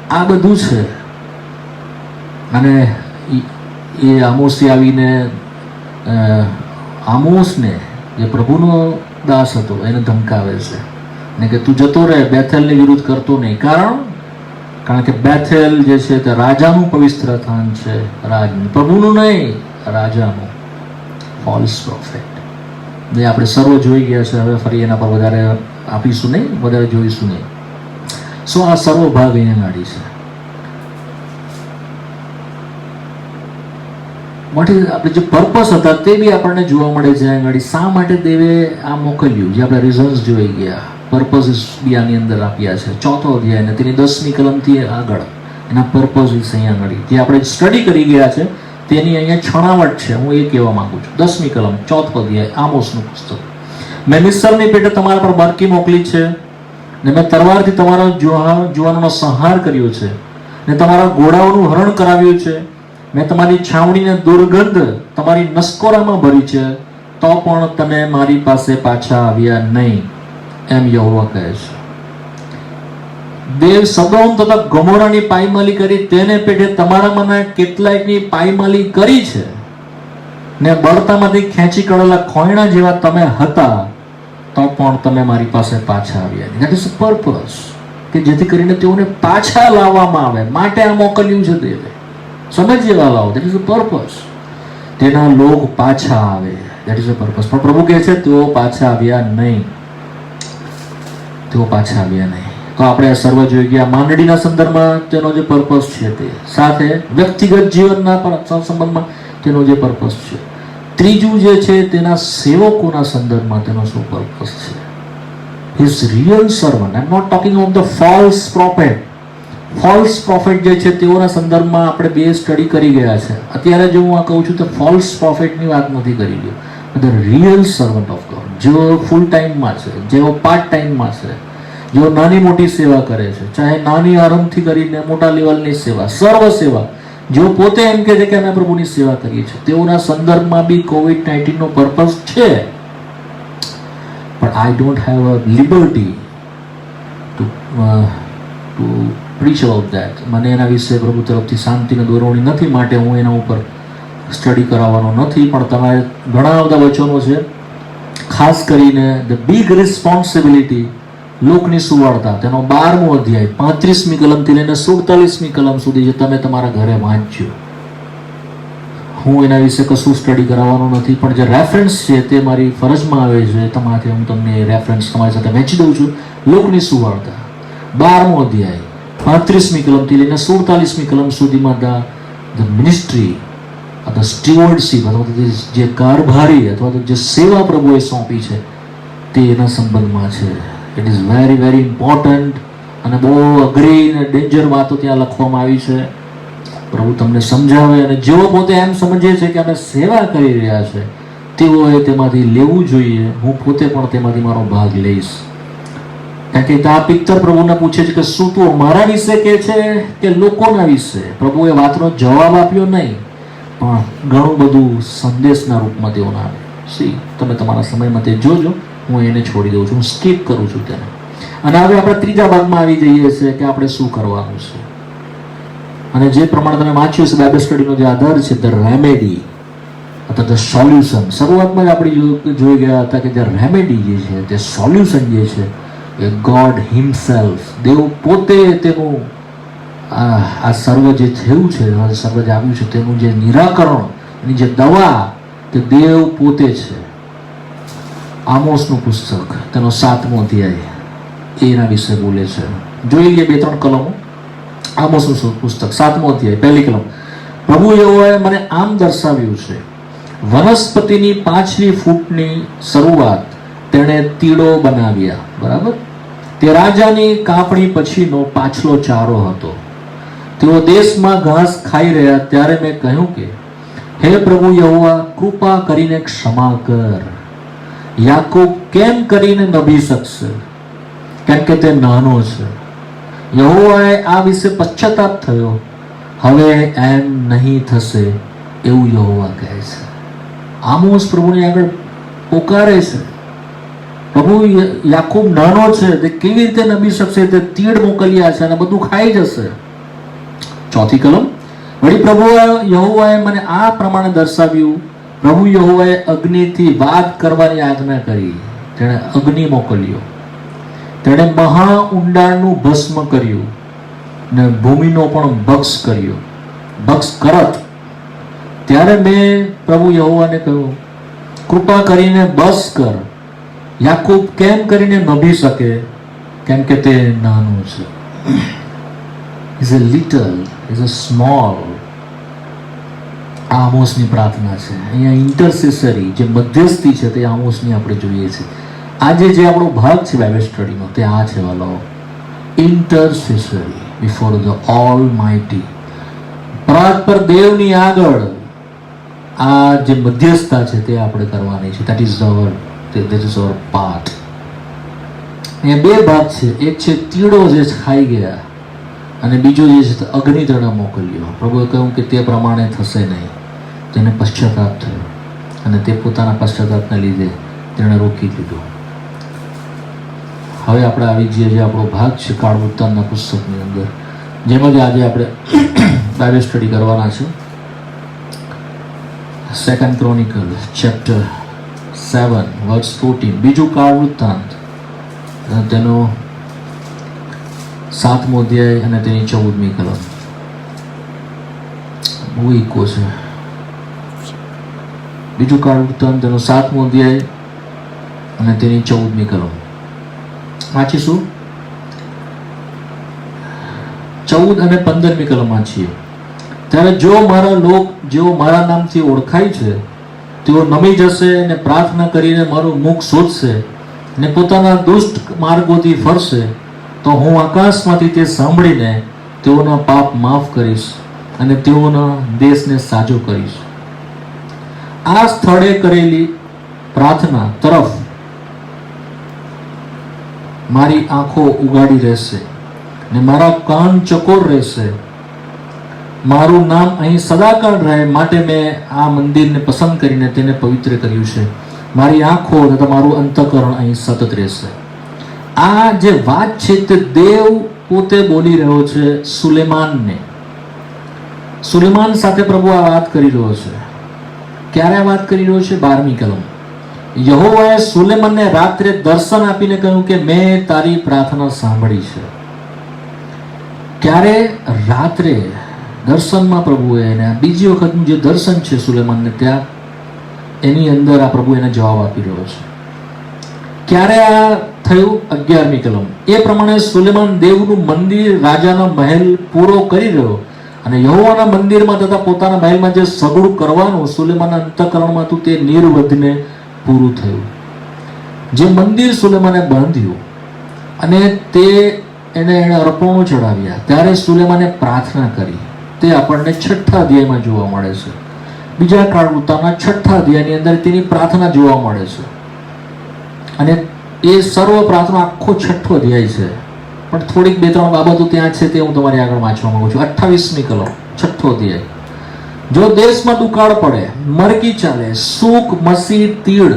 આ બધું છે. અને એ આમોસી આવીને આમોસને, જે પ્રભુનો દાસ હતો, એને ધમકાવે છે ને કે તું જતો રહે, બેથેલની વિરુદ્ધ કરતો નહીં. કારણ કે બેથેલ જે છે તે રાજાનું પવિત્ર સ્થાન છે, રાજનું, પ્રભુનું નહીં, રાજાનું. ફોલ્સ પ્રોફેટ જે આપણે સર્વ જોઈ ગયા છે. હવે ફરી એના પર વધારે આપીશું નહીં, વધારે જોઈશું નહીં. સો આ સર્વ ભાગ અહીંયા ગાડી છે. માટે આપણે જે પર્પસ હતા તે બી આપણને જોવા મળે છે અહીંયા ગાડી. શા માટે દેવે આ મોકલ્યું, જે આપણે રીઝન્સ જોઈ ગયા, પર્પઝિસ બી આની અંદર આપ્યા છે. 4થો અધ્યાય અને તેની 10મી કલમથી આગળ એના પર્પઝિસ અહીંયા આગળ જે આપણે સ્ટડી કરી ગયા છે તેની અહીંયા છણાવટ છે. હું એ કહેવા માંગુ છું. 10મી કલમ 4થો અધ્યાય આમોસનું પુસ્તક. મેં મિસ્રની પેટે તમારા પર બારકી મોકલી છે, ને મેં તલવારથી તમારા જુવાનોનો સંહાર કર્યો છે, ને તમારા ઘોડાઓનું હરણ કરાવ્યું છે. મેં તમારી છાવણીને દુર્ગંધ તમારી નસકોરામાં ભરી છે, તો પણ તમે મારી પાસે પાછા આવ્યા નહીં, એમ યહોવા કહે છે. દેવ સદોમ તથા ગોમોરાની પાયમાલી કરી, તેને પેટે તમારામાંના કેટલાયની પાયમાલી કરી છે, ને બળતામાંથી ખેંચી કરેલા ખોયણા જેવા તમે હતા, તો પણ તમે મારી પાસે પાછા આવ્યા નહીં. ધેટ ઇઝ ધ પર્પસ, કે જેથી કરીને તેઓને પાછા લાવવામાં આવે. માટે આ મોકલ્યું છે દેવે. સમજીએ વાલાઓ, ધેટ ઇઝ ધ પર્પસ. તેના લોક પાછા આવે, ધેટ ઇઝ ધ પર્પસ. પણ પ્રભુ કહે છે તેઓ પાછા આવ્યા નહીં, તેઓ પાછા આવ્યા નહીં. તો આપણે સર્વ જોઈ ગયા. માંડળીના સંદર્ભમાં તેનો જે પર્પસ છે, તે સાથે વ્યક્તિગત જીવનના સંબંધમાં તેનો જે પર્પસ છે. ત્રીજું જે છે તેના સેવકોના સંદર્ભમાં તેનો શું પર્પસ છે. His real servant. I am not talking of the false prophet. False prophet જે છે તેઓના સંદર્ભમાં આપણે 2 સ્ટડી કરી ગયા છે. અત્યારે જો હું આ કહું છું તો ફોલ્સ પ્રોફેટની વાત નથી કરી રહ્યો. The real servant of God, જેઓ ફૂલ ટાઈમમાં છે, જેઓ પાર્ટ ટાઈમમાં છે, જેઓ નાની મોટી સેવા કરે છે, ચાહે નાની આરંભથી કરીને મોટા લેવલની સેવા, સર્વ સેવા, જેઓ પોતે એમ કહે છે કે અમે પ્રભુની સેવા કરીએ છીએ, તેઓના સંદર્ભમાં બી COVID-19નો પર્પસ છે. પણ I don't have a liberty to preach about that. મને એના વિશે પ્રભુ તરફથી શાંતિને દોરવણી નથી, માટે હું એના ઉપર સ્ટડી કરાવવાનો નથી. પણ તમારે ઘણા બધા વચનો છે, ખાસ કરીને ધ બિગ રિસ્પોન્સિબિલિટી, લોકની સુવાર્તા, તેનો 12મો અધ્યાય 35મી કલમથી લઈને 47મી કલમ સુધી જે તમે તમારા ઘરે વાંચજો. હું એના વિશે કશું સ્ટડી કરાવવાનો નથી, પણ જે રેફરન્સ છે તે મારી ફરજમાં આવે છે, તમારાથી હું તમને રેફરન્સ તમારી સાથે વહેંચી દઉં છું. લોકની સુવાર્તા 12મો અધ્યાય 35મી કલમથી લઈને 47મી કલમ સુધીમાં ધ મિનિસ્ટ્રી, ધ સ્ટીવર્ડશીપ, અથવા જે કારભારી અથવા તો જે સેવા પ્રભુએ સોંપી છે તે એના સંબંધમાં છે. It is very very important. અને બહુ અઘરી અને ડેન્જર વાતો ત્યાં લખવામાં આવી છે. પ્રભુ તમને સમજાવે, અને જેઓ પોતે એમ સમજે છે કે અમે સેવા કરી રહ્યા છે તેઓએ તેમાંથી લેવું જોઈએ. હું પોતે પણ તેમાંથી મારો ભાગ લઈશ. કારણ કે આ પિત્તર પ્રભુને પૂછે છે કે શું તું અમારા વિશે કહે છે કે લોકોના વિશે. પ્રભુએ વાતનો જવાબ આપ્યો નહીં, પણ ઘણું બધું સંદેશના રૂપમાં તેઓને આવે. તમે તમારા સમયમાં તે જોજો. હું એને છોડી દઉં છું, હું સ્કીપ કરું છું તેને. અને હવે આપણે ત્રીજા ભાગમાં આવી જઈએ છીએ કે આપણે શું કરવાનું છે. અને જે પ્રમાણે તમે વાંચ્યું છે બાઇબલ સ્ટડીનો જે આધાર છે, ધ રેમેડી અથવા ધ સોલ્યુશન. શરૂઆતમાં જ આપણે જોઈ ગયા હતા કે જે રેમેડી જે છે, તે સોલ્યુશન જે છે એ ગોડ હિમસેલ્ફ, દેવ પોતે તેનું આ સર્વ જે થયું છે, સર્વ જે આવ્યું છે તેનું જે નિરાકરણ, એની જે દવા, તે દેવ પોતે છે. આમોસનું પુસ્તક તેનો 7મો અધ્યાય એના વિશે બોલે છે. જોઈ લઈએ 2-3 કલમો. આમોસનું પુસ્તક 7મો અધ્યાય 1લી કલમ. પ્રભુ યહોવાએ મને આમ દર્શાવ્યું છે, વનસ્પતિની 5મી ફૂટની શરૂઆત તેણે તીડો બનાવ્યા. બરાબર,
તે રાજાની કાપણી પછીનો પાછલો ચારો હતો. તેઓ દેશમાં ઘાસ ખાઈ રહ્યા ત્યારે મેં કહ્યું કે હે પ્રભુ યહોવા, કૃપા કરીને ક્ષમા કર. યાકૂબ કેમ કરીને નભી શકશે, કેમ કે તે નાનો છે. યહોવાએ આ વિશે પશ્ચાતાપ થયો. હવે એમ નહીં થશે એવું યહોવા કહે છે. આમોસ પ્રભુની આગળ પોકારે છે. પ્રભુ, યાકૂબ નાનો છે, તે કેવી રીતે નભી શકશે? તે તીડ મોકલ્યા છે અને બધું ખાઈ જશે. ચોથી કલમ. વળી પ્રભુ યહોવાએ મને આ પ્રમાણે દર્શાવ્યું. પ્રભુ યહોવાએ અગ્નિથી વાત કરવાની આજ્ઞા કરી. તેણે અગ્નિ મોકલ્યો. તેણે મહા ઊંડાણનું ભસ્મ કર્યું ને ભૂમિનો પણ ભક્ષ કર્યો, ભક્ષ કરત. ત્યારે મેં પ્રભુ યહોવાને કહ્યું, કૃપા કરીને બસ કર. યાકૂબ કેમ કરીને નભી શકે, કેમ કે તે નાનું છે. Is a little, is a small. આ આમોસની પ્રાર્થના છે. અહીંયા ઇન્ટરસેસરી જે મધ્યસ્થી છે તે આમોસની આપણે જોઈએ છીએ. આજે જે આપણો ભાગ છે બાઇબલ સ્ટડીનો તે આ છે વાલો, ઇન્ટરસેસરી બિફોર ધ ઓલ માઇટી. પરાત્પર દેવની આગળ આ જે મધ્યસ્થતા છે તે આપણે કરવાની છે. That is our part. અહીંયા બે ભાગ છે. એક છે તીડો જે ખાઈ ગયા અને બીજો જે છે અગ્નિ તેણે મોકલ્યો. પ્રભુએ કહ્યું કે તે પ્રમાણે થશે નહીં. તેને પશ્ચાતાપ થયો અને તે પોતાના પશ્ચાતાપને લીધે તેણે રોકી દીધું. હવે આપણે આવી જઈએ જે આપણો ભાગ છે કાળ વૃત્તાંતના પુસ્તકની અંદર, જેમાં આજે આપણે બાઇબલ સ્ટડી કરવાના છે. 2 ક્રોનિકલ ચેપ્ટર 7 વર્સ 14. બીજું કાળ વૃત્તાંત, તેનો 7મો અધ્યાય અને તેની 14મી કલમ. બહુ ઇકો છે. બીજું કાળ વૃત્તાંત, તેનો 7મો અધ્યાય અને તેની 14મી કલમ વાંચીશું. 14 અને 15મી કલમ વાંચીએ. ત્યારે જો મારા લોક જેઓ મારા નામથી ઓળખાય છે તેઓ નમી જશે અને પ્રાર્થના કરીને મારું મુખ શોધશે ને પોતાના દુષ્ટ માર્ગોથી ફરશે, તો હું આકાશમાંથી તે સાંભળીને તેઓના પાપ માફ કરીશ અને તેઓના દેશને સાજો કરીશ. આ સ્થળે કરેલી પ્રાર્થના તરફ મારી આંખો ઉગાડી રહેશે ને મારા કાન ચકોર રહેશે. મારું નામ અહીં સદાકાળ રહે માટે મેં આ મંદિરને પસંદ કરીને તેને પવિત્ર કર્યું છે. મારી આંખો તથા મારું અંતઃકરણ અહીં સતત રહેશે. આ જે વાત છે તે દેવ પોતે બોલી રહ્યો છે સુલેમાનને. સુલેમાન સાથે પ્રભુ આ વાત કરી રહ્યો છે. ક્યારે આ વાત કરી રહ્યો છે? 12મી કલમ. યહોવાએ સુલેમાનને રાત્રે દર્શન આપીને કહ્યું કે મેં તારી પ્રાર્થના સાંભળી છે. ક્યારે? રાત્રે દર્શનમાં પ્રભુએ એને બીજી વખતનું જે દર્શન છે સુલેમાનને, ત્યાં એની અંદર આ પ્રભુ એને જવાબ આપી રહ્યો છે. ક્યારે આ થયું? 11મી કલમ. એ પ્રમાણે સુલેમાન દેવનું મંદિર, રાજાનો મહેલ પૂરો કરી રહ્યો અને યહોવાના મંદિરમાં તથા પોતાના મહેલમાં જે સગડું કરવાનું સુલેમાનના અંતઃકરણમાં હતું તે નિર્વધને પૂરું થયું. જે મંદિર સુલેમાને બાંધ્યું અને તે એને અર્પણો ચડાવ્યા, ત્યારે સુલેમાને પ્રાર્થના કરી. તે આપણને 6થા અધ્યાયમાં જોવા મળે છે. બીજા કાળ વૃત્તાંતના 6થા અધ્યાયની અંદર તેની પ્રાર્થના જોવા મળે છે અને એ સર્વ પ્રાર્થના આખો 6થો અધ્યાય છે. પણ થોડીક 2-3 બાબતો ત્યાં છે તે હું તમારી આગળ વાંચવા માંગુ છું. 28મી કલમ 6થો અધ્યાય. જો દેશમાં દુકાળ પડે, મરકી ચાલે, સૂક, મસી, તીડ,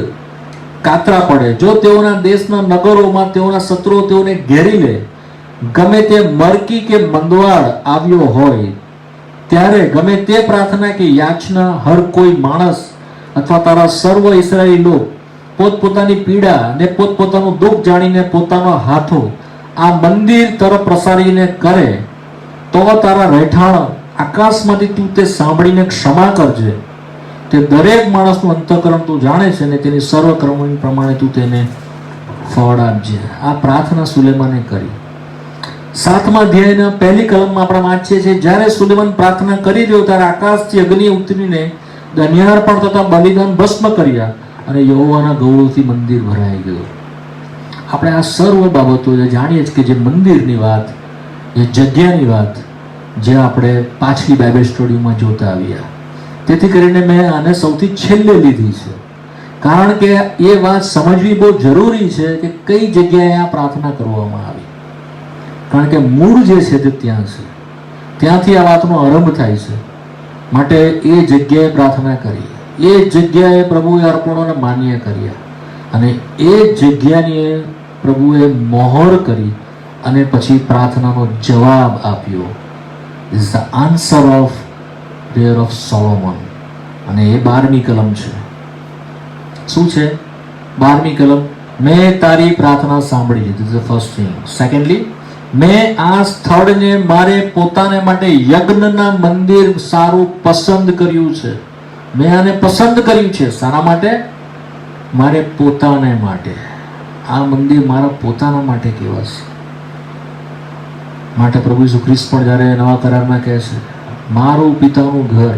કાતરા પડે, જો તેઓના દેશના નગરોમાં તેઓના શત્રુઓ તેઓને ઘેરી લે, ગમે તે મરકી કે મંદવાડ આવ્યો હોય, ત્યારે ગમે તે પ્રાર્થના કે યાચના હર કોઈ માણસ અથવા તારા સર્વ ઇસ્રાયેલી લોક પોતપોતાની પીડા ને પોતપોતાનું દુઃખ જાણીને પોતાનો હાથો આ મંદિર તરફ પ્રસારીને કરે, તો તારા રહેઠાણ આકાશમાંથી તું તે સાંભળીને ક્ષમા કરજે. તે દરેક માણસનું અંતઃકરણ તું જાણે છે ને તેની સર્વ કર્મોની પ્રમાણે તું તેને ફળ આપજે. આ પ્રાર્થના સુલેમાને કરી. 7મા અધ્યાયના 1લી કલમમાં આપણે વાંચીએ છીએ, જ્યારે સુલેમાન પ્રાર્થના કરી રહ્યો ત્યારે આકાશથી અગ્નિ ઉતરીને દનિયાર્પણ તથા બલિદાન ભસ્મ કર્યા અને યહોવાના ગૌરવથી મંદિર ભરાઈ ગયું. આપણે આ સર્વ બાબતો જે જાણીએ છીએ કે જે મંદિરની વાત, જે જગ્યાની વાત, જે આપણે પાછલી બાઇબલ સ્ટડીમાં જોતા આવ્યા, તેથી કરીને મેં આને સૌથી છેલ્લે લીધી છે, કારણ કે એ વાત સમજવી બહુ જરૂરી છે કે કઈ જગ્યાએ આ પ્રાર્થના કરવામાં આવી. કારણ કે મૂળ જે છે તે ત્યાં છે, ત્યાંથી આ વાતનો આરંભ થાય છે. માટે એ જગ્યાએ પ્રાર્થના કરી, એ જગ્યાએ પ્રભુએ અર્પણોને માન્ય કર્યા, અને એ જગ્યાની પ્રભુએ મોહર કરી અને પછી પ્રાર્થનાનો જવાબ આપ્યો. Is the answer of prayer of Solomon. અને એ 12મી કલમ છે. શું છે 12મી કલમ? મેં તારી પ્રાર્થના સાંભળી. This is the first thing. Secondly, મેં આ સ્થળને મારે પોતાને માટે યજ્ઞના મંદિર સારું પસંદ કર્યું છે. મેં આને પસંદ કર્યું છે. શાના માટે? મારે પોતાને માટે. આ મંદિર મારા પોતાના માટે કહેવાશે. માટે પ્રભુ ઈસુ ખ્રિસ્ત પણ જ્યારે નવા કરારમાં કહે છે, મારું પિતાનું ઘર,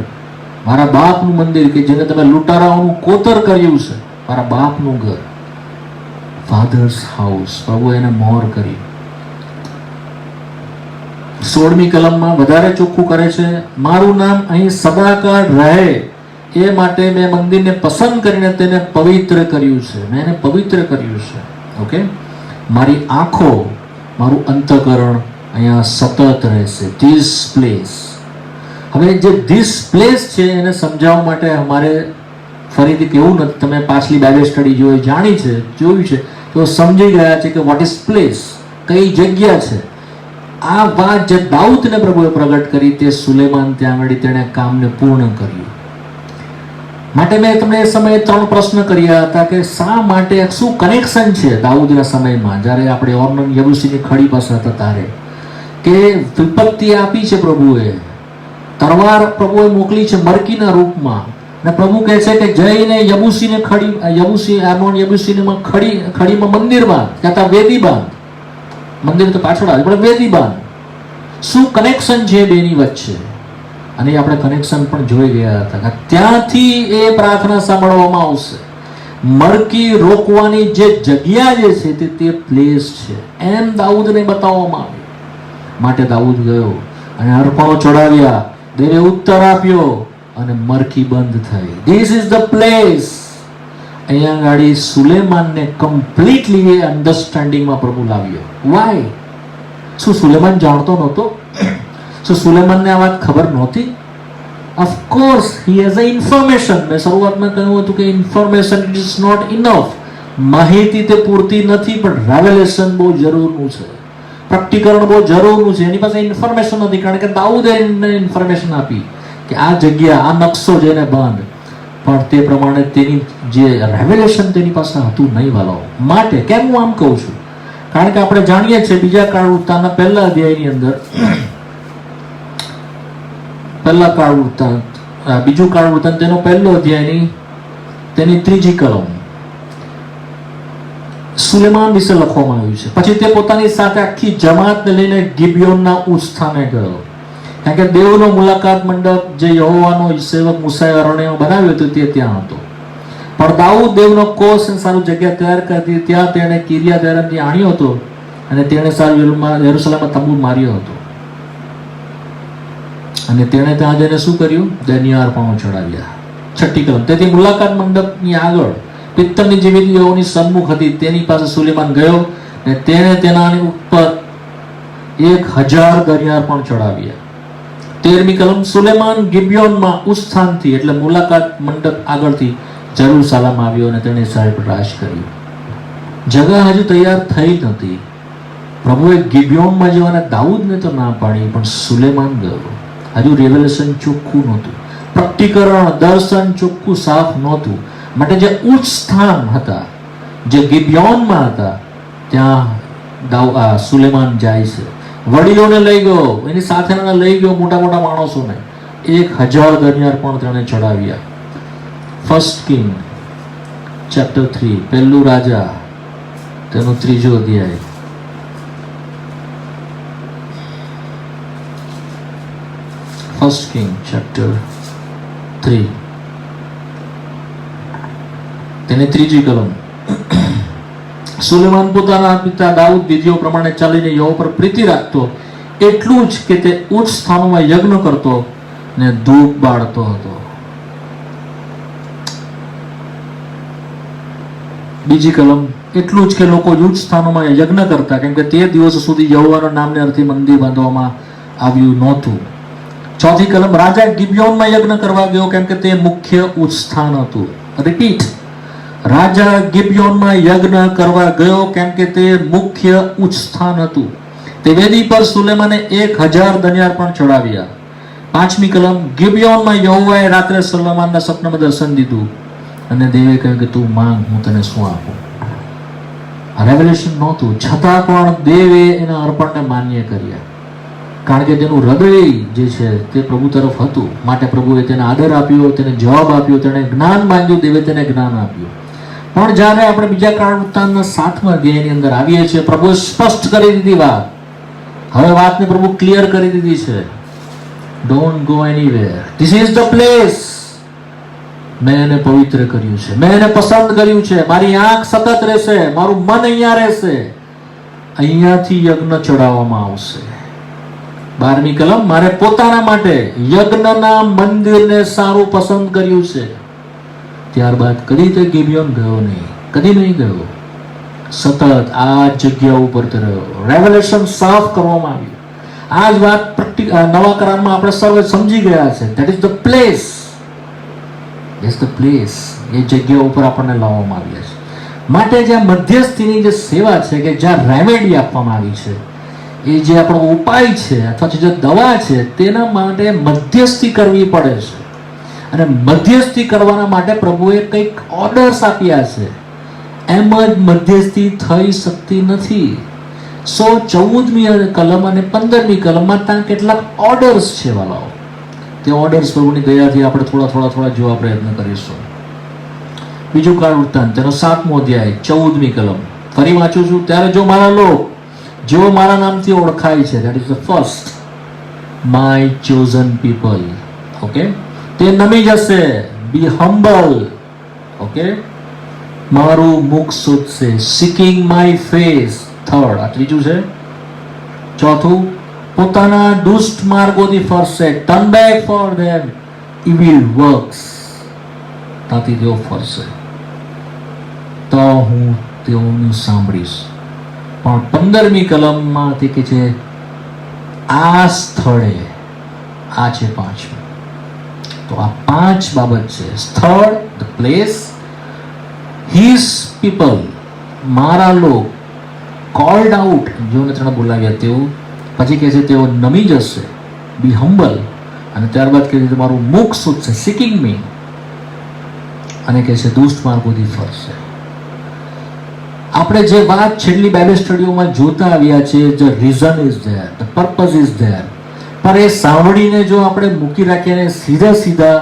મારા બાપનું મંદિર, કે જેને તમે લૂંટારાઓનું કોતર કર્યું છે, મારા બાપનું ઘર, ફાધર્સ હાઉસ, પ્રભુ એને મોહર કરી. 16મી કલમમાં વધારે ચોખ્ખું કરે છે, મારું નામ અહીં સદાકાળ રહે એ માટે મેં મંદિરને પસંદ કરીને તેને પવિત્ર કર્યું છે. મેં એને પવિત્ર કર્યું છે. ઓકે, મારી આંખો, મારું અંતઃકરણ અહીંયા સતત રહેશે. This place. હવે જે ધીસ પ્લેસ છે એને સમજાવવા માટે અમારે ફરીથી કેવું નથી. તમે પાછલી બાઇબલ સ્ટડી જોઈ, જાણી છે, જોયું છે, તો સમજી ગયા છે કે વોટ ઇઝ પ્લેસ, કઈ જગ્યા છે. આ વાત જે દાઉદને પ્રભુએ પ્રગટ કરી, તે સુલેમાન ત્યાં આગળ તેણે કામને પૂર્ણ કર્યું. માટે મેં તમને એ સમયે 3 પ્રશ્ન કર્યા હતા કે શા માટે, શું કનેક્શન છે દાઉદના સમયમાં, જ્યારે આપણે ઓર્નન યબુસીની ખડી પાસે હતા ત્યારે, કે વિપત્તિ આપી છે પ્રભુએ, તરવાર પ્રભુએ મોકલી છે મરકીના રૂપમાં, અને પ્રભુ કહે છે કે જઈને યબુસીને ખડી, આર્નોન યબુસીને ખડીમાં મંદિર બાંધ, કહેતા વેદી બાંધ. મંદિર તો પાછળ આવે પણ વેદી બાંધ. શું કનેક્શન છે બેની વચ્ચે? અને આપણે કનેક્શન પણ જોઈ ગયા હતા કે ત્યાંથી એ પ્રાર્થના સાંભળવામાં આવશે. મરકી રોકવાની જે જગ્યા જે છે તે પ્લેસ છે, એમ દાઉદને બતાવવામાં આવ્યું. માટે દાઉદ ગયો અને અર્પણો ચડાવ્યા, દેવે ઉત્તર આપ્યો અને મરકી બંધ થઈ. This is the place. અહીંયા ગાડી સુલેમાનને કમ્પ્લીટલી એ અન્ડરસ્ટેન્ડિંગમાં પ્રભુ લાવ્યો. વાય? શું સુલેમાન જાણતો નહોતો? શું સુલેમાનને આ વાત ખબર નહોતી? Of course he has a information. મેં શરૂઆતમાં કહ્યું હતું કે information it is not enough. માહિતી તે પૂરતી નથી, પણ રેવેલેશન બહુ જરૂરનું છે, પ્રકટીકરણ બહુ જરૂરનું છે. એની પાસે ઇન્ફોર્મેશન નથી, કારણ કે દાઉદે એને ઇન્ફોર્મેશન આપી કે આ જગ્યા, આ નકશો જેને બાંધ, પણ તે પ્રમાણે તેની જે રેવેલેશન તેની પાસે હતું નહીં વાલો. માટે કેમ હું આમ કહું છું? કારણ કે આપણે જાણીએ છીએ બીજા કાળ વૃત્તાંતના પહેલા અધ્યાયની અંદર, પહેલા કાળ વૃત્તાંત, બીજું કાળ વૃત્તાંત તેનો પહેલો અધ્યાયની તેની 3જી કલમ સુલેમાન વિશે લખવામાં આવ્યું છે. પછી તે પોતાની સાથે આખી જમાતને લઈને ગિબિયોનના ઉચ્ચ સ્થાને ગયો, કારણ કે દેવનો મુલાકાત મંડપ જે યહોવાનો સેવક મૂસાએ અરણ્યમાં બનાવ્યો હતો તે ત્યાં હતો. પણ દાઉદ દેવનો કોષ સારું જગ્યા તૈયાર કરતી, ત્યાં તેણે કિરિયાત યેઆરીમથી આણ્યો હતો, અને તેણે સારું યરૂશલેમમાં તંબુ માર્યો હતો. અને તેણે ત્યાં જઈને શું કર્યું? દૈન્ય અર્પણો ચડાવ્યા. 6ઠ્ઠી કલમ. તેથી મુલાકાત મંડપની આગળ પિત્તરની જેવી યહોવાની સન્મુખ હતી, તેની પાસે સુલેમાન ગયો, અને તેણે તેનાની ઉપર 1000 દૈન્ય અર્પણ ચડાવ્યા. 13મી કલમ. સુલેમાન ગિબિયોનમાં ઉચ્ચ સ્થાનથી, એટલે મુલાકાત મંડપ આગળથી જેરુસલેમ આવ્યો અને તેણે ઇસ્રાએલ પર રાજ કર્યું. જગા હજુ તૈયાર થઈ નથી. પ્રભુએ ગિબિયોનમાં જવાને દાઉદને તો ના પાડી, પણ સુલેમાન ગયો. હજુ રેવલેશન ચોખ્ખું નહોતું, પ્રકટીકરણ, દર્શન ચોખ્ખું સાફ નહોતું. માટે જે ઉચ્ચ સ્થાન હતા, જે ગિબિયોનમાં હતા, ત્યાં સુલેમાન જાય છે. વડીલોને લઈ ગયો, એની સાથેના લઈ ગયો, મોટા મોટા માણસોને. 1000 દૈન્ય અર્પણ તેણે ચડાવ્યા. 1 કિંગ ચેપ્ટર 3, પહેલું રાજા તેનો 3જો અધ્યાય. ફર્સ્ટ કિંગ ચેપ્ટર 3 તેની 3જી કલમ. સુલેમાન પોતાના પિતા દાઉદ વિધિઓ પ્રમાણે ચાલીને યહોવા પર પ્રીતિ રાખતો, એટલું જ કે તે ઉચ્ચ સ્થાનોમાં યજ્ઞ કરતો ને ધૂપ બાળતો હતો. બીજી કલમ, એટલું જ કે લોકો ઉચ્ચ સ્થાનોમાં યજ્ઞ કરતા, કેમ કે તે દિવસો સુધી યહોવાના નામને અર્થે મંદિર બાંધવામાં આવ્યું નહોતું. ચોથી કલમ, રાજા ગિબિયોનમાં યજ્ઞ કરવા ગયો, કેમ કે તે મુખ્ય ઉચ્ચ સ્થાન હતું. રિપીટ, રાજા ગિબિયોનમાં યજ્ઞ કરવા ગયો, કેમ કે તે મુખ્ય ઉચ્ચ સ્થાન હતું. તે વેદી પર સુલેમાને 1000 દનિયાર પણ ચડાવ્યા. પાંચમી કલમ, ગિબિયોનમાં યહોવાએ રાત્રે સુલેમાનના સપનામાં દર્શન દીધું અને દેવે કહ્યું કે તું માંગ, હું તને શું આપું. રેવલેશન નહોતું, છતાં પણ દેવે એના અર્પણને માન્ય કર્યા, કારણ કે તેનું હૃદય જે છે તે પ્રભુ તરફ હતું. માટે પ્રભુએ તેને આદર આપ્યો, તેને જવાબ આપ્યો, તેને જ્ઞાન માંગ્યું, દેવે તેને જ્ઞાન આપ્યું. પણ જ્યારે આપણે બીજા કાળ વૃત્તાંતના 7મા અધ્યાયની અંદર આવીએ છીએ, પ્રભુએ સ્પષ્ટ કરી દીધી વાત. હવે વાતને પ્રભુ ક્લિયર કરી દીધી છે. Don't go anywhere, this is the place. મેં એને પવિત્ર કર્યું છે, મેં એને પસંદ કર્યું છે, મારી આંખ સતત રહેશે, મારું મન અહીંયા રહેશે, અહીંયાથી યજ્ઞ ચડાવવામાં આવશે. 12મી કલમ, મારે પોતાના માટે યજ્ઞના મંદિરને સારું પસંદ કર્યું છે. ત્યારબાદ કદી તે ગિબિયોન ગયો નહીં, કદી નહીં ગયો, સતત આ જગ્યા ઉપર રહ્યો. રેવલેશન સાફ કરવામાં આવ્યું. આ જ વાત નવા કરારમાં આપણે સર્વે સમજી ગયા છે. That is the place, is the place. એ જગ્યા ઉપર આપણને લાવવામાં આવ્યા છે. માટે જે મધ્યસ્થીની જે સેવા છે, કે જ્યાં રેમેડી આપવામાં આવી છે, એ જે આપણો ઉપાય છે અથવા જે દવા છે, તેના માટે મધ્યસ્થી કરવી પડે છે. અને મધ્યસ્થી કરવાના માટે પ્રભુએ કંઈક ઓર્ડર્સ આપ્યા છે. એમ જ મધ્યસ્થી થઈ શકતી નથી. 114મી કલમ અને 15મી કલમમાં ત્યાં કેટલાક ઓર્ડર્સ છે વાલાઓ. તે ઓર્ડર્સ પ્રભુની દયાથી આપણે થોડા જોવા પ્રયત્ન કરીશું. બીજું કાળ વૃત્તાંત, તેનો 7મો અધ્યાય 14મી કલમ ફરી વાંચું છું. ત્યારે જો મારા લોક જેઓ મારા નામથી ઓળખાય છે, that is the first, my chosen people, okay, તે નમી જશે, બી હમ્બલ, ઓકે, મારું મુખ શોધશે, સિકિંગ માય ફેસ, થર્ડ, આ ત્રીજું છે. ચોથું, પોતાના દુષ્ટ માર્ગોથી ફરશે, turn back four there evil works, ત્યાંથી તેઓ ફરશે તો હું તેઓનું સાંભળીશ. પણ 15મી કલમમાં તે કે છે આ સ્થળે, આ છે 5મી. તો આ 5 બાબત છે. સ્થળ, ધ પ્લેસ, હિઝ પીપલ, મારા લોક, કોલ્ડ આઉટ, જેઓને ત્રણ બોલાવ્યા તેઓ. પછી કહે છે તેઓ નમી જશે, બી હમ્બલ, અને ત્યારબાદ કહે છે તમારું મુખ શોધશે, સિકિંગ મી, અને કહે છે દુષ્ટ માર્ગોથી ફરશે. આપણે જે વાત છેલ્લી બાઇબલ સ્ટડીઓમાં જોતા આવ્યા છીએ, the reason is there, the purpose is there, પણ એ સાંભળીને જો આપણે મૂકી રાખીએ અને સીધા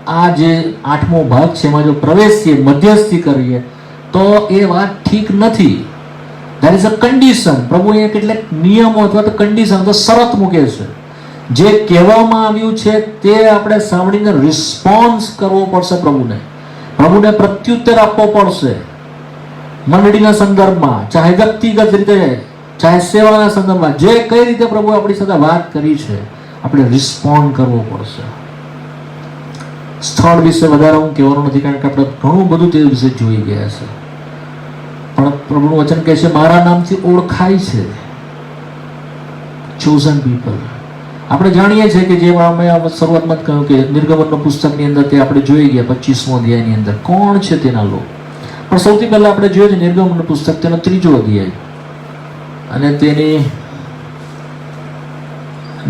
આ જે 8મો ભાગ છે એમાં જો પ્રવેશીએ, મધ્યસ્થી કરીએ, તો એ વાત ઠીક નથી. There is a condition. પ્રભુ અહીંયા કેટલાક નિયમો અથવા તો કન્ડિશન, તો શરત મૂકે છે. જે કહેવામાં આવ્યું છે તે આપણે સાંભળીને રિસ્પોન્સ કરવો પડશે. પ્રભુને પ્રત્યુત્તર આપવો પડશે. મંડળીના સંદર્ભમાં, ચાહે વ્યક્તિગત રીતે, ચાહે સેવાના સંદર્ભમાં, જે કઈ રીતે પ્રભુ આપણી સાથે વાત કરી છે, આપણે રિસ્પોન્ડ કરવો પડશે. સ્થળ વિશે વધારે હું કહેવાનું નથી, કારણ કે આપણે ઘણું બધું તે વિશે જોઈ ગયા છે. પણ પ્રભુનું વચન કહે છે મારા નામથી ઓળખાય છે, ચોઝન પીપલ. આપણે જાણીએ છીએ કે જે મેં શરૂઆતમાં જ કહ્યું કે નિર્ગમનના પુસ્તકની અંદર તે આપણે જોઈ ગયા 25મો અધ્યાયની અંદર કોણ છે તેના લોકો. પણ સૌથી પહેલા આપણે જોઈએ છે નિર્ગમનનું પુસ્તક, તેનો 3જો અધ્યાય, અને તેની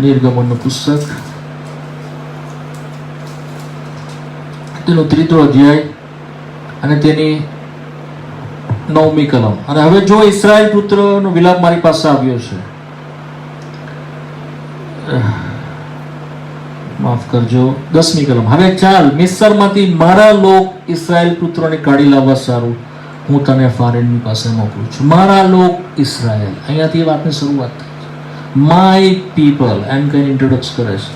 નિર્ગમનનું પુસ્તક તેનો 3જો અધ્યાય અને તેની 9મી કલમ. અને હવે જો ઇસ્રાયેલ પુત્રનો વિલાપ મારી પાસે આવ્યો છે, માફ કરજો, 10મી કલમ. હવે ચાલ મિસ્રમાંથી મારા લોક ઇસ્રાયેલ પુત્રોને કાઢી લાવવા સારું હું તને ફારેનની પાસે મોકલું છું. મારા લોક ઇસ્રાયેલ, અહીંયાથી વાતની શરૂઆત થાય છે. માય પીપલ એમ કહીને ઇન્ટ્રોડક્સ કરે છે.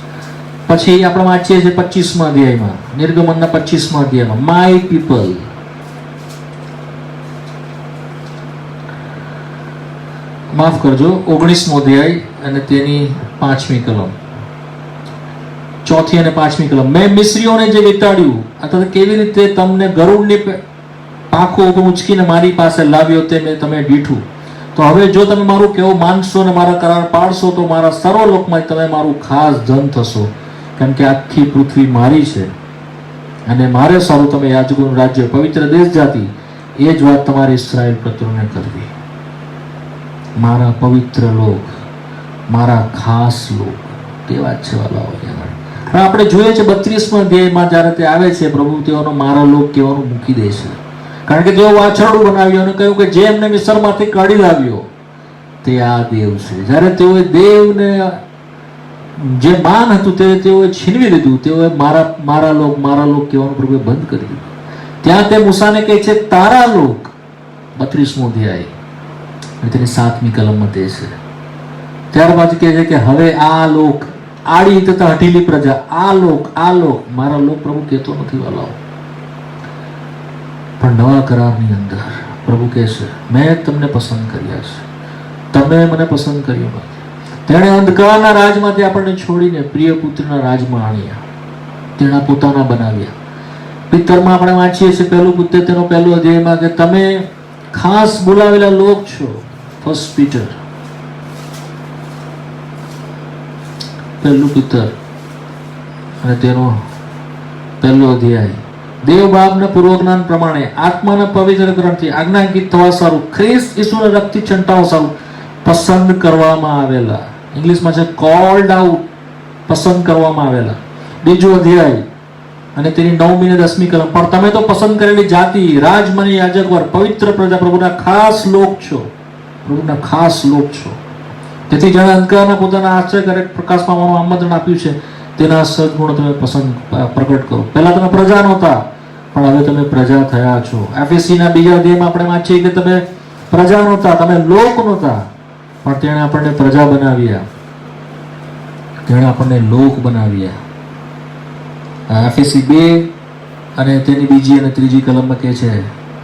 પછી આપણે વાંચીએ છીએ 25મા અધ્યાયમાં, નિર્ગમનના 25મા અધ્યાયમાં, માય પીપલ. માફ કરજો, 19મો અધ્યાય અને તેની 5મી કલમ, 4થી અને 5મી કલમ. મેં મિસ્રીઓને જે વિતાડ્યું અથવા કેવી રીતે તમને ગરુડની પાંખો ઉપર ઉંચકીને મારી પાસે લાવ્યો તે મેં તમે દીઠું. તો હવે જો તમે મારું કેવું માનશો અને મારા કરાર પાડશો તો મારા સર્વલોકમાં તમે મારું ખાસ ધન થશો, કેમ કે આખી પૃથ્વી મારી છે અને મારે સારું તમે યાજકોનું રાજ્ય, પવિત્ર દેશ જાતિ, એ જ વાત તમારે ઇસ્રાયેલ પુત્રોને કરવી. મારા પવિત્ર લોક, મારા ખાસ લોક, તે વાત છે વાલાઓ. હવે આપણે જોઈએ છે 32મા અધ્યાયમાં જ્યારે તે આવે છે, પ્રભુ તેઓનો મારા લોક કહેવાનું મૂકી દે છે, કારણ કે તેઓ વાછરડું બનાવ્યું અને કહ્યું કે જે એમને મિસ્રમાંથી કાઢી લાવ્યો તે આ દેવ છે. જ્યારે તેઓએ દેવને જે માન હતું તે તેઓએ છીનવી લીધું, તેઓએ મારા લોક કહેવાનું પ્રભુએ બંધ કરી દીધું. ત્યાં તે મૂસાને કહે છે તારા લોક, 32મો અધ્યાય અને તેની 7મી કલમમાં તે છે. ત્યારબાદ કહે છે કે હવે આ લોક, આડી તથા હઠીલી પ્રજા, આ લોક મારા લોક પ્રભુ કહેતો નથી વાલાઓ. પણ નવા કરારની અંદર પ્રભુ કહે છે મેં તમને પસંદ કર્યા છે, તમે મને પસંદ કર્યો નથી. તેણે અંધકારના રાજમાંથી આપણને છોડીને પ્રિય પુત્રના રાજમાં આણ્યા, તેના પોતાના બનાવ્યા. પિત્તરમાં આપણે વાંચીએ છીએ 1 પુત્ર તેનો 1 અધ્યાયમાં કે તમે ખાસ બોલાવેલા લોક છો. 1 પીટર 1 પિત્તર અને તેનો 1 અધ્યાય. દેવ બાપના પૂર્વજ્ઞાન પ્રમાણે આત્માના પવિત્રકરણથી આજ્ઞાંકિત થવા સારું, ખ્રિસ્ત ઈસુના રક્તથી છંટાવા સારું પસંદ કરવામાં આવેલા. ઇંગ્લિશમાં છે કોલ્ડ આઉટ, પસંદ કરવામાં આવેલા. 2 અધ્યાય અને તેની 9મી અને 10મી કલમ. પણ તમે તો પસંદ કરેલી જાતિ, રાજમની યાજક વર્ગ, પવિત્ર પ્રજા, પ્રભુના ખાસ લોક છો, પ્રભુના ખાસ લોક છો. તેથી જેણે અંધકારના પોતાના આશ્ચર્યકારક પ્રકાશમાં આવવાનું આમંત્રણ આપ્યું છે તેના સદગુણો તમે પસંદ પ્રગટ કરો. પહેલા તમે પ્રજા નહોતા પણ હવે તમે પ્રજા થયા છો. એફએસસીના 2 અધ્યાયમાં આપણે વાંચીએ કે તમે પ્રજા નહોતા, તમે લોક નહોતા, પણ તેણે આપણને પ્રજા બનાવ્યા, તેણે આપણને લોક બનાવ્યા. એફએસસી 2 અને તેની 2જી અને 3જી કલમમાં કહે છે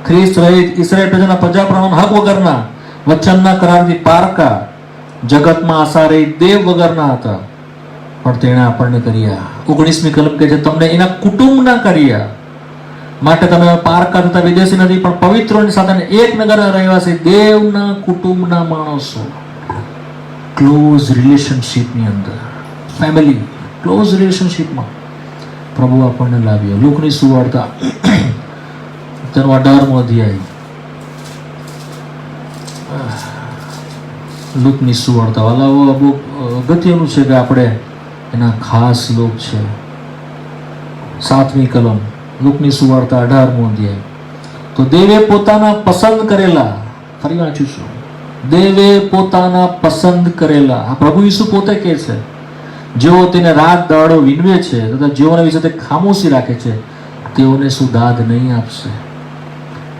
ખ્રિસ્ત રહિત ઇસ્રાયેલ પ્રજાના પ્રજા પ્રમાણ હક વગરના, વચનના કરારથી પારકા, જગતમાં આશા રહિત, દેવ વગરના હતા, પણ તેણે આપણને કર્યા. 19મી કલમ કહે છે તમને એના કુટુંબના કર્યા, માટે તમે પારકા તથા વિદેશી નથી પણ પવિત્રોની સાથે એક નગરના રહેવાસી, દેવના કુટુંબના માણસો. ક્લોઝ રિલેશનશીપની અંદર, ફેમિલી, ક્લોઝ રિલેશનશીપમાં પ્રભુ આપણને લાવ્યો. લૂકની સુવાર્તા તેનો 18મો અધ્યાય. લૂકની સુવાર્તા વાલાઓ બહુ અગત્યનું છે કે આપણે એના ખાસ લોક છે. 7મી કલમ, લૂકની સુવાર્તા 18મો અધ્યાય. તો દેવે પોતાના પસંદ કરેલા, ફરી વાંચું છું, દેવે પોતાના પસંદ કરેલા, આ પ્રભુ ઈસુ પોતે કહે છે, જેઓ તેને રાત દાડો વિનવે છે તથા જેઓના વિશે તે ખામોશી રાખે છે તેઓને શું દાદ નહીં આપશે?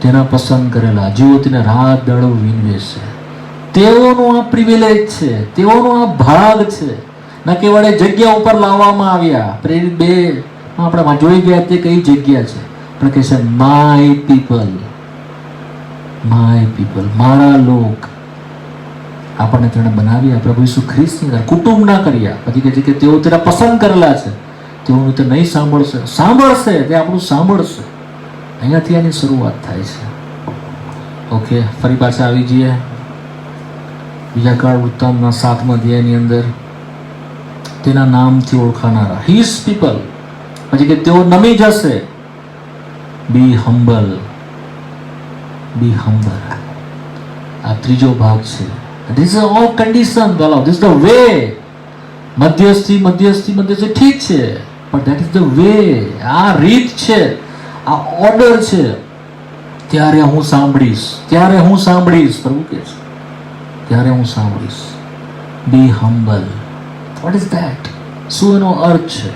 તેના પસંદ કરેલા, જેઓ તેને રાત દાડો વિનવે છે, તેઓનો આ પ્રિવિલેજ છે, તેઓનો આ ભાગ છે. ન કે વડે જગ્યા ઉપર લાવવામાં આવ્યા. પ્રેરિત 2 આપણે જોઈ ગયા તે કઈ જગ્યા છે, પણ કે છે માય પીપલ, માય પીપલ, મારા લોક. આપણને તેણે બનાવ્યા પ્રભુ ઈસુ ખ્રિસ્તની કુટુંબ ના કર્યા. પછી કહે છે કે તેઓ તેના પસંદ કરેલા છે, તેઓનું તે નહીં સાંભળશે, સાંભળશે, તે આપણું સાંભળશે. અહીંયાથી આની શરૂઆત થાય છે. ઓકે, ફરી પાછા આવી જઈએ બીજા કાળ વૃત્તાંતના 7મા અધ્યાયની અંદર. તેના નામથી ઓળખાનારા, હિઝ પીપલ. પછી કે તેઓ નમી જશે. બી હમ્બલ, બી હમ્બલ. આ ત્રીજો ભાગ છે. This is all condition, this is the way. મધ્યસ્થી ઠીક છે, but that is the way. આ રીત છે, આ ઓર્ડર છે. ત્યારે હું સાંભળીશ, ત્યારે હું સાંભળીશ, પ્રભુ કહે છે, ત્યારે હું સાંભળીશ. બી હમ્બલ. What is that? શું એનો અર્થ છે?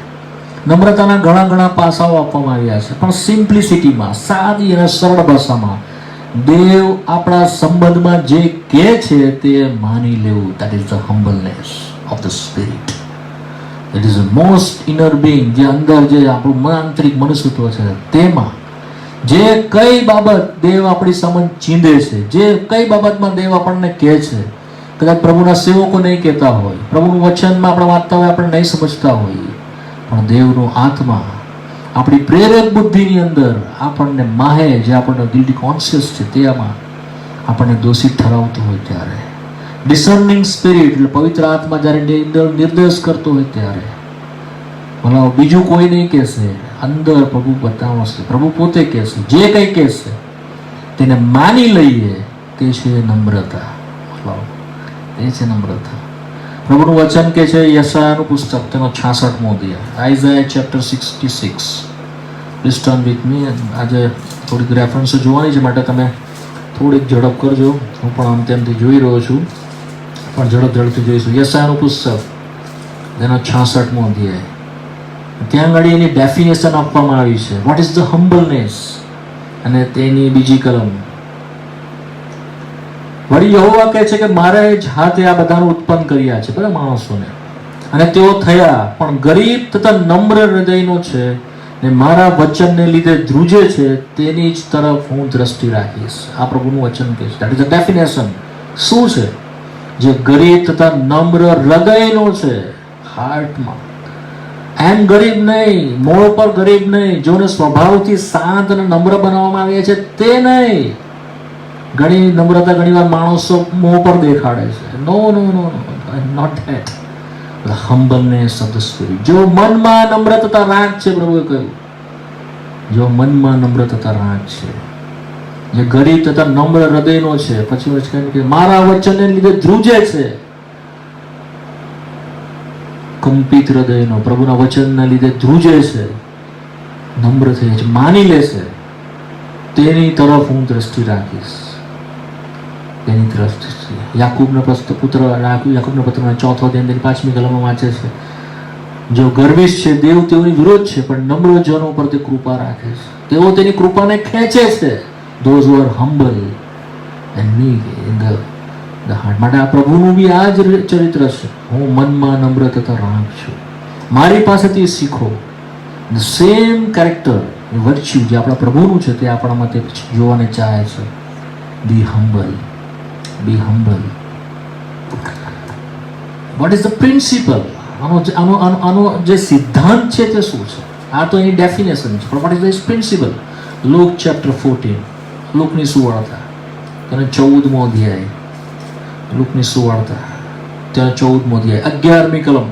નમ્રતાના ઘણા પાસાઓ આપવામાં આવ્યા છે, પણ સિમ્પ્લિસિટીમાં, સાદી અને સરળ ભાષામાં દેવ આપણા સંબંધમાં જે કહે છે તે માની લેવું. that is the humbleness of the spirit. it is the most inner being, જે અંદર જે આપણું આંતરિક મનુષ્યત્વ છે તેમાં જે કઈ બાબત દેવ આપણી સમજ ચીંધે છે, જે કઈ બાબતમાં દેવ આપણને કહે છે કદાચ પ્રભુના સેવકો નહીં કહેતા હોય, પ્રભુનું વચનમાં આપણે વાંચતા હોય આપણે નહીં સમજતા હોઈએ, પણ દેવનો આત્મા આપણી પ્રેરક બુદ્ધિની અંદર આપણને માહે, જે આપણને ગિલ્ટી કોન્શિયસ છે તેમાં આપણને દોષિત ઠરાવતો હોય ત્યારે, ડિસર્નિંગ સ્પિરિટ એટલે પવિત્ર આત્મા જ્યારે નિર્દેશ કરતો હોય ત્યારે, ભલા બીજું કોઈ નહીં કહેશે, અંદર પ્રભુ બતાવશે, પ્રભુ પોતે કહેશે, જે કંઈ કહેશે તેને માની લઈએ, તે છે નમ્રતા. એ છે નમ્રતા. પ્રભુનું વચન કે છે યશાયાનું પુસ્તક તેનો 66મો અધ્યાય, Isaiah chapter 66. Please turn with me. આજે થોડીક રેફરન્સ જોવાની છે માટે તમે થોડીક ઝડપ કરજો. હું પણ આમ તેમથી જોઈ રહ્યો છું, પણ ઝડપથી જોઈશું. યશાયાનું પુસ્તક તેનો 66મો અધ્યાય. ત્યાં આગળ એની ડેફિનેશન આપવામાં આવી છે, વોટ ઇઝ ધ હમ્બલનેસ, અને તેની બીજી કલમ. વળી યહોવા કહે છે કે મારે જ હાથે આ બધાનું ઉત્પન્ન કર્યા છે, બધા માણસોને, અને તેઓ થયા પણ ગરીબ તથા નમ્ર હૃદયનો છે, ને મારા વચનને લીધે ધ્રુજે છે, તેની જ તરફ હું દ્રષ્ટિ રાખીશ. આ પ્રભુનું વચન કહે છે. That is the definition. શું છે? જે ગરીબ તથા નમ્ર હૃદયનો છે, હાર્ટમાં. એમ ગરીબ નહીં, મોં પર ગરીબ નહીં, જોને સ્વભાવથી શાંત અને નમ્ર બનાવવામાં આવ્યા છે તે નહીં. ઘણી નમ્રતા ઘણીવાર માણસો મોં પર દેખાડે છે. No no no no, not that. Humbleness of the spirit. જો મનમાં નમ્રતા રાખ છે, પ્રભુએ કહ્યું, જો મનમાં નમ્રતા રાખ છે, જે ગરીબ તથા નમ્ર હૃદયનો છે, પછી કહ્યું કે મારા વચનને લીધે ધ્રુજે છે, કંપિત હૃદયનો, પ્રભુના વચનના લીધે ધ્રુજે છે, નમ્ર થઈ છે, માની લેશે, તેની તરફ હું દ્રષ્ટિ રાખીશ. તેની દ્રષ્ટિ. યાકૂબના પુત્ર યાકૂબના પત્રમાં 4 અધ્યાયની 5મી કલમમાં વાંચે છે, જો ગર્વિષ્ઠ છે દેવ તેઓની વિરોધ છે, પણ નમ્ર જનો પર તે કૃપા રાખે છે. તેઓ તેની કૃપાને ખેંચે છે. those who are humble and meek in the heart. માટે આ પ્રભુનું બી આ જ ચરિત્ર છે. હું મનમાં નમ્રતા રાખ છું, મારી પાસેથી શીખો. ધ સેમ કેરેક્ટર, વર્ચ્યુ જે આપણા પ્રભુનું છે તે આપણામાં તે જોવાને ચાહે છે. Be humble, be humble. What is the principle? આનો જે સિદ્ધાંત છે તે શું છે? આ તો એની ડેફિનેશન છે, પણ vote is the principal? Look chapter 14, લુકની સુવાર્તા તેને 14મો અધ્યાય, લુકની સુવાર્તા તેને 14મો અધ્યાય 11મી કલમ.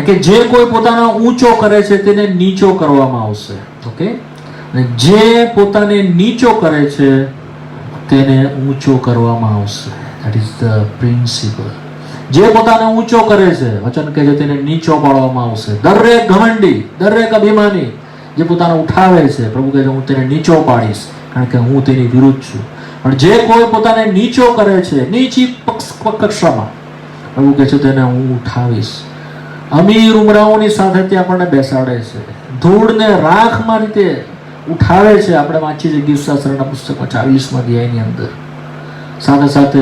કે જે કોઈ પોતાનો ઊંચો કરે છે તેને નીચો કરવામાં આવશે. ઓકે, અને જે પોતાને નીચો કરે છે તેને ઊંચો કરવામાં આવશે. That is the principal. જે પોતાને ઊંચો કરે છે, વચન કહે છે, તેને નીચો પાડવામાં આવશે. દરેક ઘમંડી, દરેક અભિમાની જે પોતાને ઉઠાવે છે, પ્રભુ કહે છે હું તેને નીચો પાડીશ, કારણ કે હું તેની વિરુદ્ધ છું. પણ જે કોઈ પોતાને નીચો કરે છે, નીચી કક્ષામાં, પ્રભુ કહે છે તેને હું ઉઠાવીશ. અમીર ઉમરાઓની સાથે તે આપણને બેસાડે છે, ધૂળને રાખમાં રીતે ઉઠાવે છે. આપણે વાંચીએ છીએ ગીતશાસ્ત્રના પુસ્તકમાં 40મા અધ્યાયની અંદર. સાથે સાથે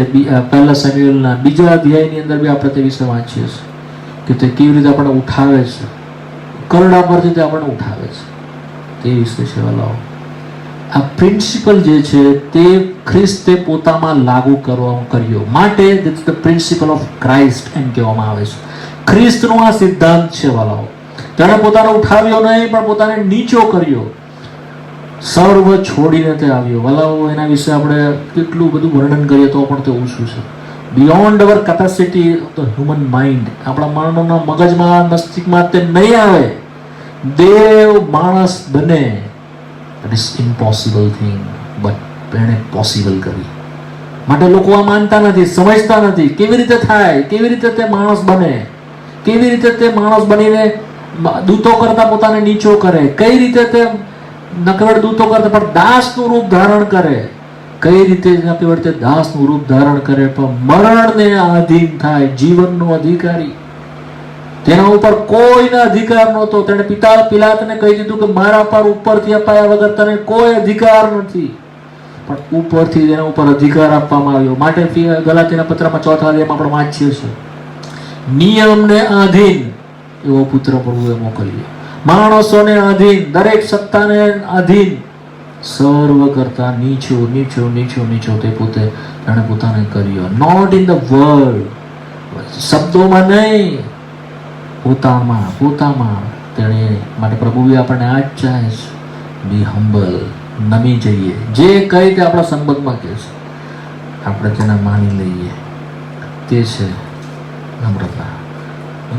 પહેલા સેમ્યુએલના 2જા અધ્યાયની અંદર બી આપણે તે વિશે વાંચીએ છીએ કે તે કેવી રીતે આપણને ઉઠાવે છે, કરડા પરથી તે આપણને ઉઠાવે છે. તે વિશે છે વાલાઓ. આ પ્રિન્સિપલ જે છે તે ખ્રિસ્તે પોતામાં લાગુ કર્યો માટે that's the principle of Christ એમ કહેવામાં આવે છે. ખ્રિસ્તનો આ સિદ્ધાંત છે વાલાઓ. તેણે પોતાને ઉઠાવ્યો નહીં, પણ પોતાને નીચો કર્યો. સર્વ છોડીને તે આવ્યો. વાલાઓ, એના વિશે આપણે કેટલું બધું વર્ણન કરીએ તો પણ તે ઓછું છે. Beyond hour capacity of the human mind. આપણા માનવના મગજમાં, મસ્તિષ્કમાં તે નહીં આવે. દેવ માણસ બને, that is impossible thing, but એણે પોસિબલ કરી. માટે લોકો આ માનતા નથી, સમજતા નથી કેવી રીતે થાય, કેવી રીતે તે માણસ બને, કેવી રીતે તે માણસ બનીને દૂતો કરતા પોતાને નીચો કરે, કઈ રીતે તે નકરડ દૂતો કરતા પણ દાસનું રૂપ ધારણ કરે, કઈ રીતે તે દાસનું રૂપ ધારણ કરે પણ મરણને આધીન થાય, જીવનનો અધિકારી. તેના ઉપર કોઈનો અધિકાર નહોતો. તેણે પિલાતને કહી દીધું કે મારા પર ઉપરથી અપાયા વગર તને કોઈ અધિકાર નથી, પણ ઉપરથી તેના ઉપર અધિકાર આપવામાં આવ્યો. માટે ગલાતીના પત્રમાં 4થા અધ્યાયમાં આપણે વાંચીએ છીએ, નિયમને આધીન એવો પુત્ર પ્રભુએ મોકલ્યો. માણસોને આધીન, દરેક સત્તાને આધીન સર્વ કરતા નીચો નીચો નીચો નીચો તે પોતે તેણે પોતાને કર્યો. નોટ ઇન ધ વર્લ્ડ, શબ્દોમાં નહીં, પોતામાં તેણે માટે પ્રભુએ આપણને આ જ ચાહે છે, બી હમ્બલ, નમી જઈએ. જે કંઈ તે આપણા સંબંધમાં કહે છે આપણે તેને માની લઈએ, તે છે નમ્રતા.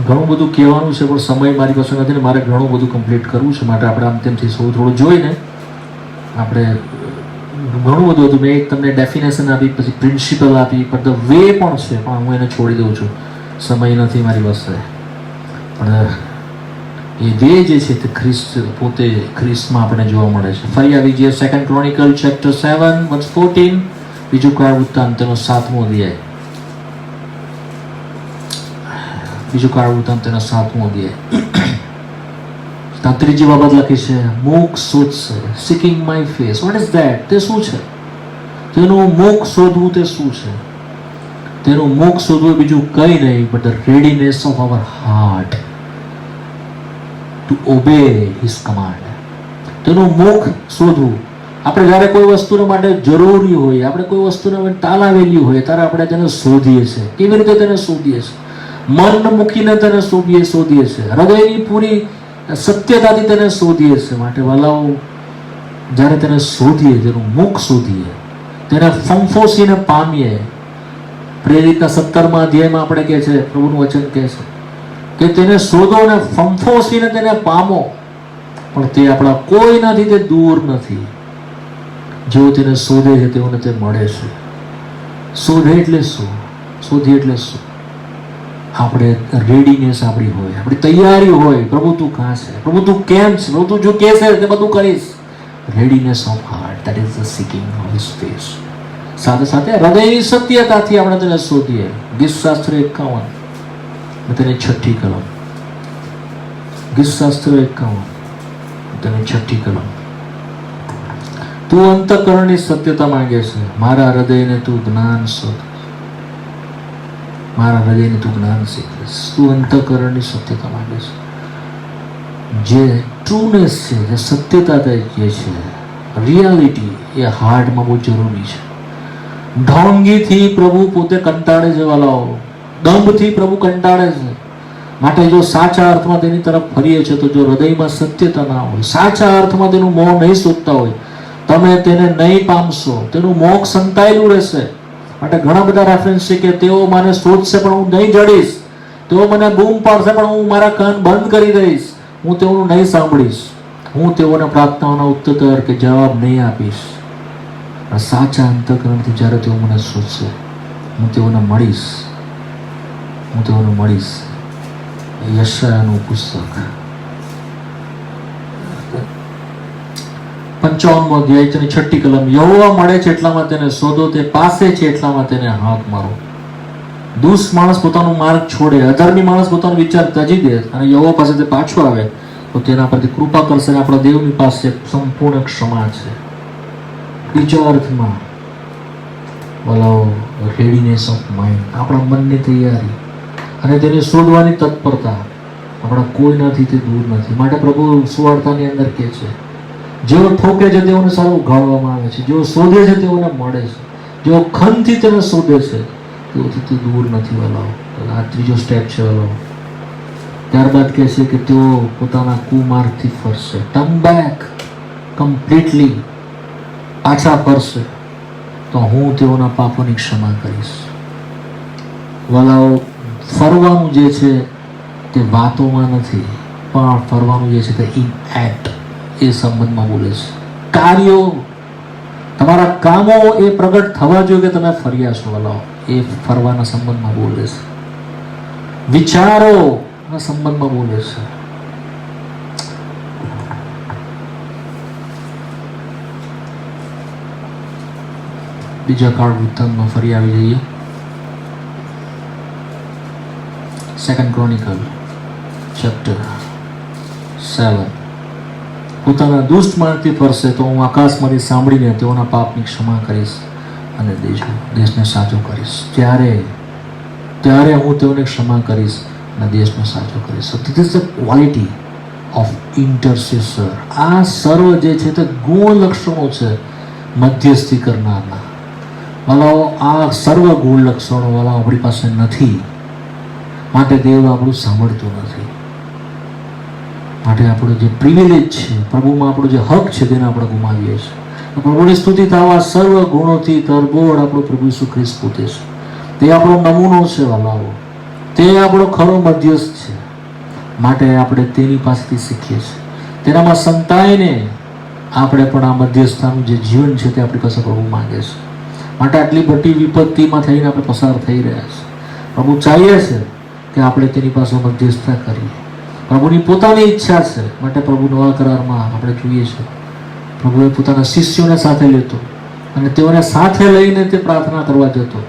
ઘણું બધું કહેવાનું છે પણ સમય મારી પાસે નથી ને મારે ઘણું બધું કમ્પ્લીટ કરવું છે, માટે આપણે આમ તેમથી સૌ થોડું જોઈને આપણે ઘણું બધું હતું. મેં એક તમને ડેફિનેશન આપી, પછી પ્રિન્સિપલ આપી, પણ ધ વે પણ છે, પણ હું એને છોડી દઉં છું, સમય નથી મારી પાસે. પણ એ વે જે છે તે ખ્રિસ્ત પોતે ખ્રિસ્તમાં આપણે જોવા મળે છે. ફરી આવી જઈએ 2 ક્રોનિકલ ચેપ્ટર 7 વર્સ 14, બીજું કાળ વૃત્તાંત તેનો 7મો અધ્યાય. બીજું કાળ વૃત્તાંત તેનો 7મો અધ્યાય. ત્યાં ત્રીજી બાબત લખી છે, મુખ શોધશે, seeking my face. What is that? તે શું છે? તેનું મુખ શોધવું તે શું છે? તેનું મુખ શોધવું બીજું કંઈ નહીં but the readiness of our heart two obey his command. તેનું મુખ શોધવું. આપણે જ્યારે કોઈ વસ્તુને માટે જરૂરી હોય, આપણે કોઈ વસ્તુને તાલાવેલી હોય, ત્યારે આપણે તેને શોધીએ છીએ. કેવી રીતે તેને શોધીએ છીએ? મન મૂકીને તેને શોધીએ છીએ, હૃદયની પૂરી સત્યતાથી તેને શોધીએ છીએ. માટે વલાઓ, જ્યારે તેને શોધીએ, તેનું મુખ શોધીએ, તેને ફંફોસીને પામીએ. પ્રેરિતના 17મા અધ્યાયમાં આપણે કહે છે, પ્રભુનું વચન કહે છે કે તેને શોધો અને ફંફોસીને તેને પામો. પણ તે આપણા કોઈનાથી તે દૂર નથી. જેઓ તેને શોધે છે તેઓને તે મળે છે. શોધે એટલે શું? શોધીએ એટલે શું? આપણે રેડીનેસ આપણી હોય, આપણી તૈયારી હોય. પ્રભુ તું કાં છે? પ્રભુ તું કેમ છે? પ્રભુ તું જો કહેશે તે બધું કરીશ. Readiness of heart, that is the seeking of his face. સાથે સાથે હૃદયની સત્યતાથી આપણે તેને શોધીએ. ગીતશાસ્ત્ર 51 તેની 6ઠી કલમ. ગીતશાસ્ત્ર 51 તેની 6ઠી કલમ. તું અંતઃકરણની સત્યતા માંગે છે, મારા હૃદયને તું જ્ઞાન શોધ. મારા હૃદયને તું જ્ઞાન શીખીશ. તું અંતઃકરણની સત્યતા માંગે છે. જે ટ્રુનેસ છે, જે સત્યતા જે છે, રિયાલિટી, એ હાર્ટમાં બહુ જરૂરી છે. ઢોંગીથી પ્રભુ પોતે કંટાળે છે વાલાઓ. દંભથી પ્રભુ કંટાળે છે. માટે જો સાચા અર્થમાં તેની તરફ ફરીએ છે, તો જો હૃદયમાં સત્યતા ના હોય, સાચા અર્થમાં તેનું મોહ નહીં શોધતા હોય, તમે તેને નહીં પામશો. તેનું મોહ સંતાયેલું રહેશે. માટે ઘણા બધા રેફરન્સ છે કે તેઓ મને શોધશે પણ હું નહીં જડીશ, તેઓ મને બૂમ પાડશે પણ હું મારા કાન બંધ કરી દઈશ, હું તેઓનું નહીં સાંભળીશ, હું તેઓના પ્રાર્થનાઓના ઉત્તર કે જવાબ નહીં આપીશ. સાચા અંતઃકરણથી જ્યારે તેઓ મને શોધશે, હું તેઓને મળીશ. યશાયાનું પુસ્તક 55મો અધ્યાય તેની 6ઠી કલમ. યહોવા મળે છે એટલામાં તેને શોધો, તે પાસે છે એટલામાં તેને હાથ મારો. દુષ્ટ માણસ પોતાનો માર્ગ છોડે, અધર્મી માણસ પોતાનો વિચાર ત્યજી દે અને યહોવા પાસે તે પાછો આવે તો તેના પરથી કૃપા કરશે. આપણા દેવની પાસે સંપૂર્ણ ક્ષમા છે. બીજા અર્થમાં બોલાવો રેડીનેસ ઓફ માઇન્ડ, આપણા મનની તૈયારી અને તેને શોધવાની તત્પરતા આપણા કોઈનાથી તે દૂર નથી. માટે પ્રભુ સુવાર્તાની અંદર કહે છે, જેઓ ઠોકે છે તેઓને સારું ઉઘાડવામાં આવે છે, જેઓ શોધે છે તેઓને મળે છે, જેઓ ખનથી તેને શોધે છે તેઓથી તે દૂર નથી. વાલાઓ, આ ત્રીજો સ્ટેપ છે વાલાઓ. ત્યારબાદ કહે છે કે તેઓ પોતાના કુમાર્ગથી ફરશે. ટર્ન બેક કમ્પ્લીટલી, પાછા ફરશે તો હું તેઓના પાપોની ક્ષમા કરીશ. વાલાઓ, ફરવાનું જે છે તે વાતોમાં નથી, પણ ફરવાનું જે છે તે ઇન એક્ટ, એ સંબંધમાં બોલે છે. કાર્યો, તમારા કામો એ પ્રગટ થવા જોઈએ કે તમે ફર્યા છો. વાલાઓ, એ ફરવાના સંબંધમાં બોલે છે. વિચારોના સંબંધમાં બોલે છે. બીજા કાળ વૃત્તાંતમાં ફરી આવી જઈએ. 2 ક્રોનિકલ ચેપ્ટર 7. પોતાના દુષ્ટ માર્ગથી ફરશે તો હું આકાશમાંથી સાંભળીને તેઓના પાપની ક્ષમા કરીશ અને દેશને સાચો કરીશ. ત્યારે હું તેઓને ક્ષમા કરીશ અને દેશને સાચો કરીશ. This is the quality of intercessor. આ સર્વ જે છે તે ગુણ લક્ષણો છે મધ્યસ્થી કરનારના. વાલાઓ, આ સર્વ ગુણ લક્ષણો વાલા આપણી પાસે નથી, માટે દેવ આપણું સાંભળતું નથી. માટે આપણો જે પ્રિવિલેજ છે, પ્રભુમાં આપણો જે હક છે, તેને આપણે ગુમાવીએ છીએ. પ્રભુની સ્તુતિ થવા સર્વ ગુણોથી તરબોળ આપણો પ્રભુ ઈસુ ખ્રિસ્ત પોતે છે. તે આપણો નમૂનો છે વાલાઓ, તે આપણો ખરો મધ્યસ્થ છે. માટે આપણે તેની પાસેથી શીખીએ છીએ. તેનામાં સંતાઈને આપણે પણ આ મધ્યસ્થતાનું જે જીવન છે તે આપણી પાસે પ્રભુ માંગે છે. માટે આટલી બધી વિપત્તિમાં થઈને આપણે પસાર થઈ રહ્યા છે. પ્રભુ ચાહીએ છે કે આપણે તેની પાસે મધ્યસ્થતા કરીએ. પ્રભુની પોતાની ઈચ્છા છે. માટે પ્રભુ નવા કરારમાં આપણે જોઈએ છે, પ્રભુએ પોતાના શિષ્યોને સાથે લેતો અને તેઓને સાથે લઈને તે પ્રાર્થના કરવા જતો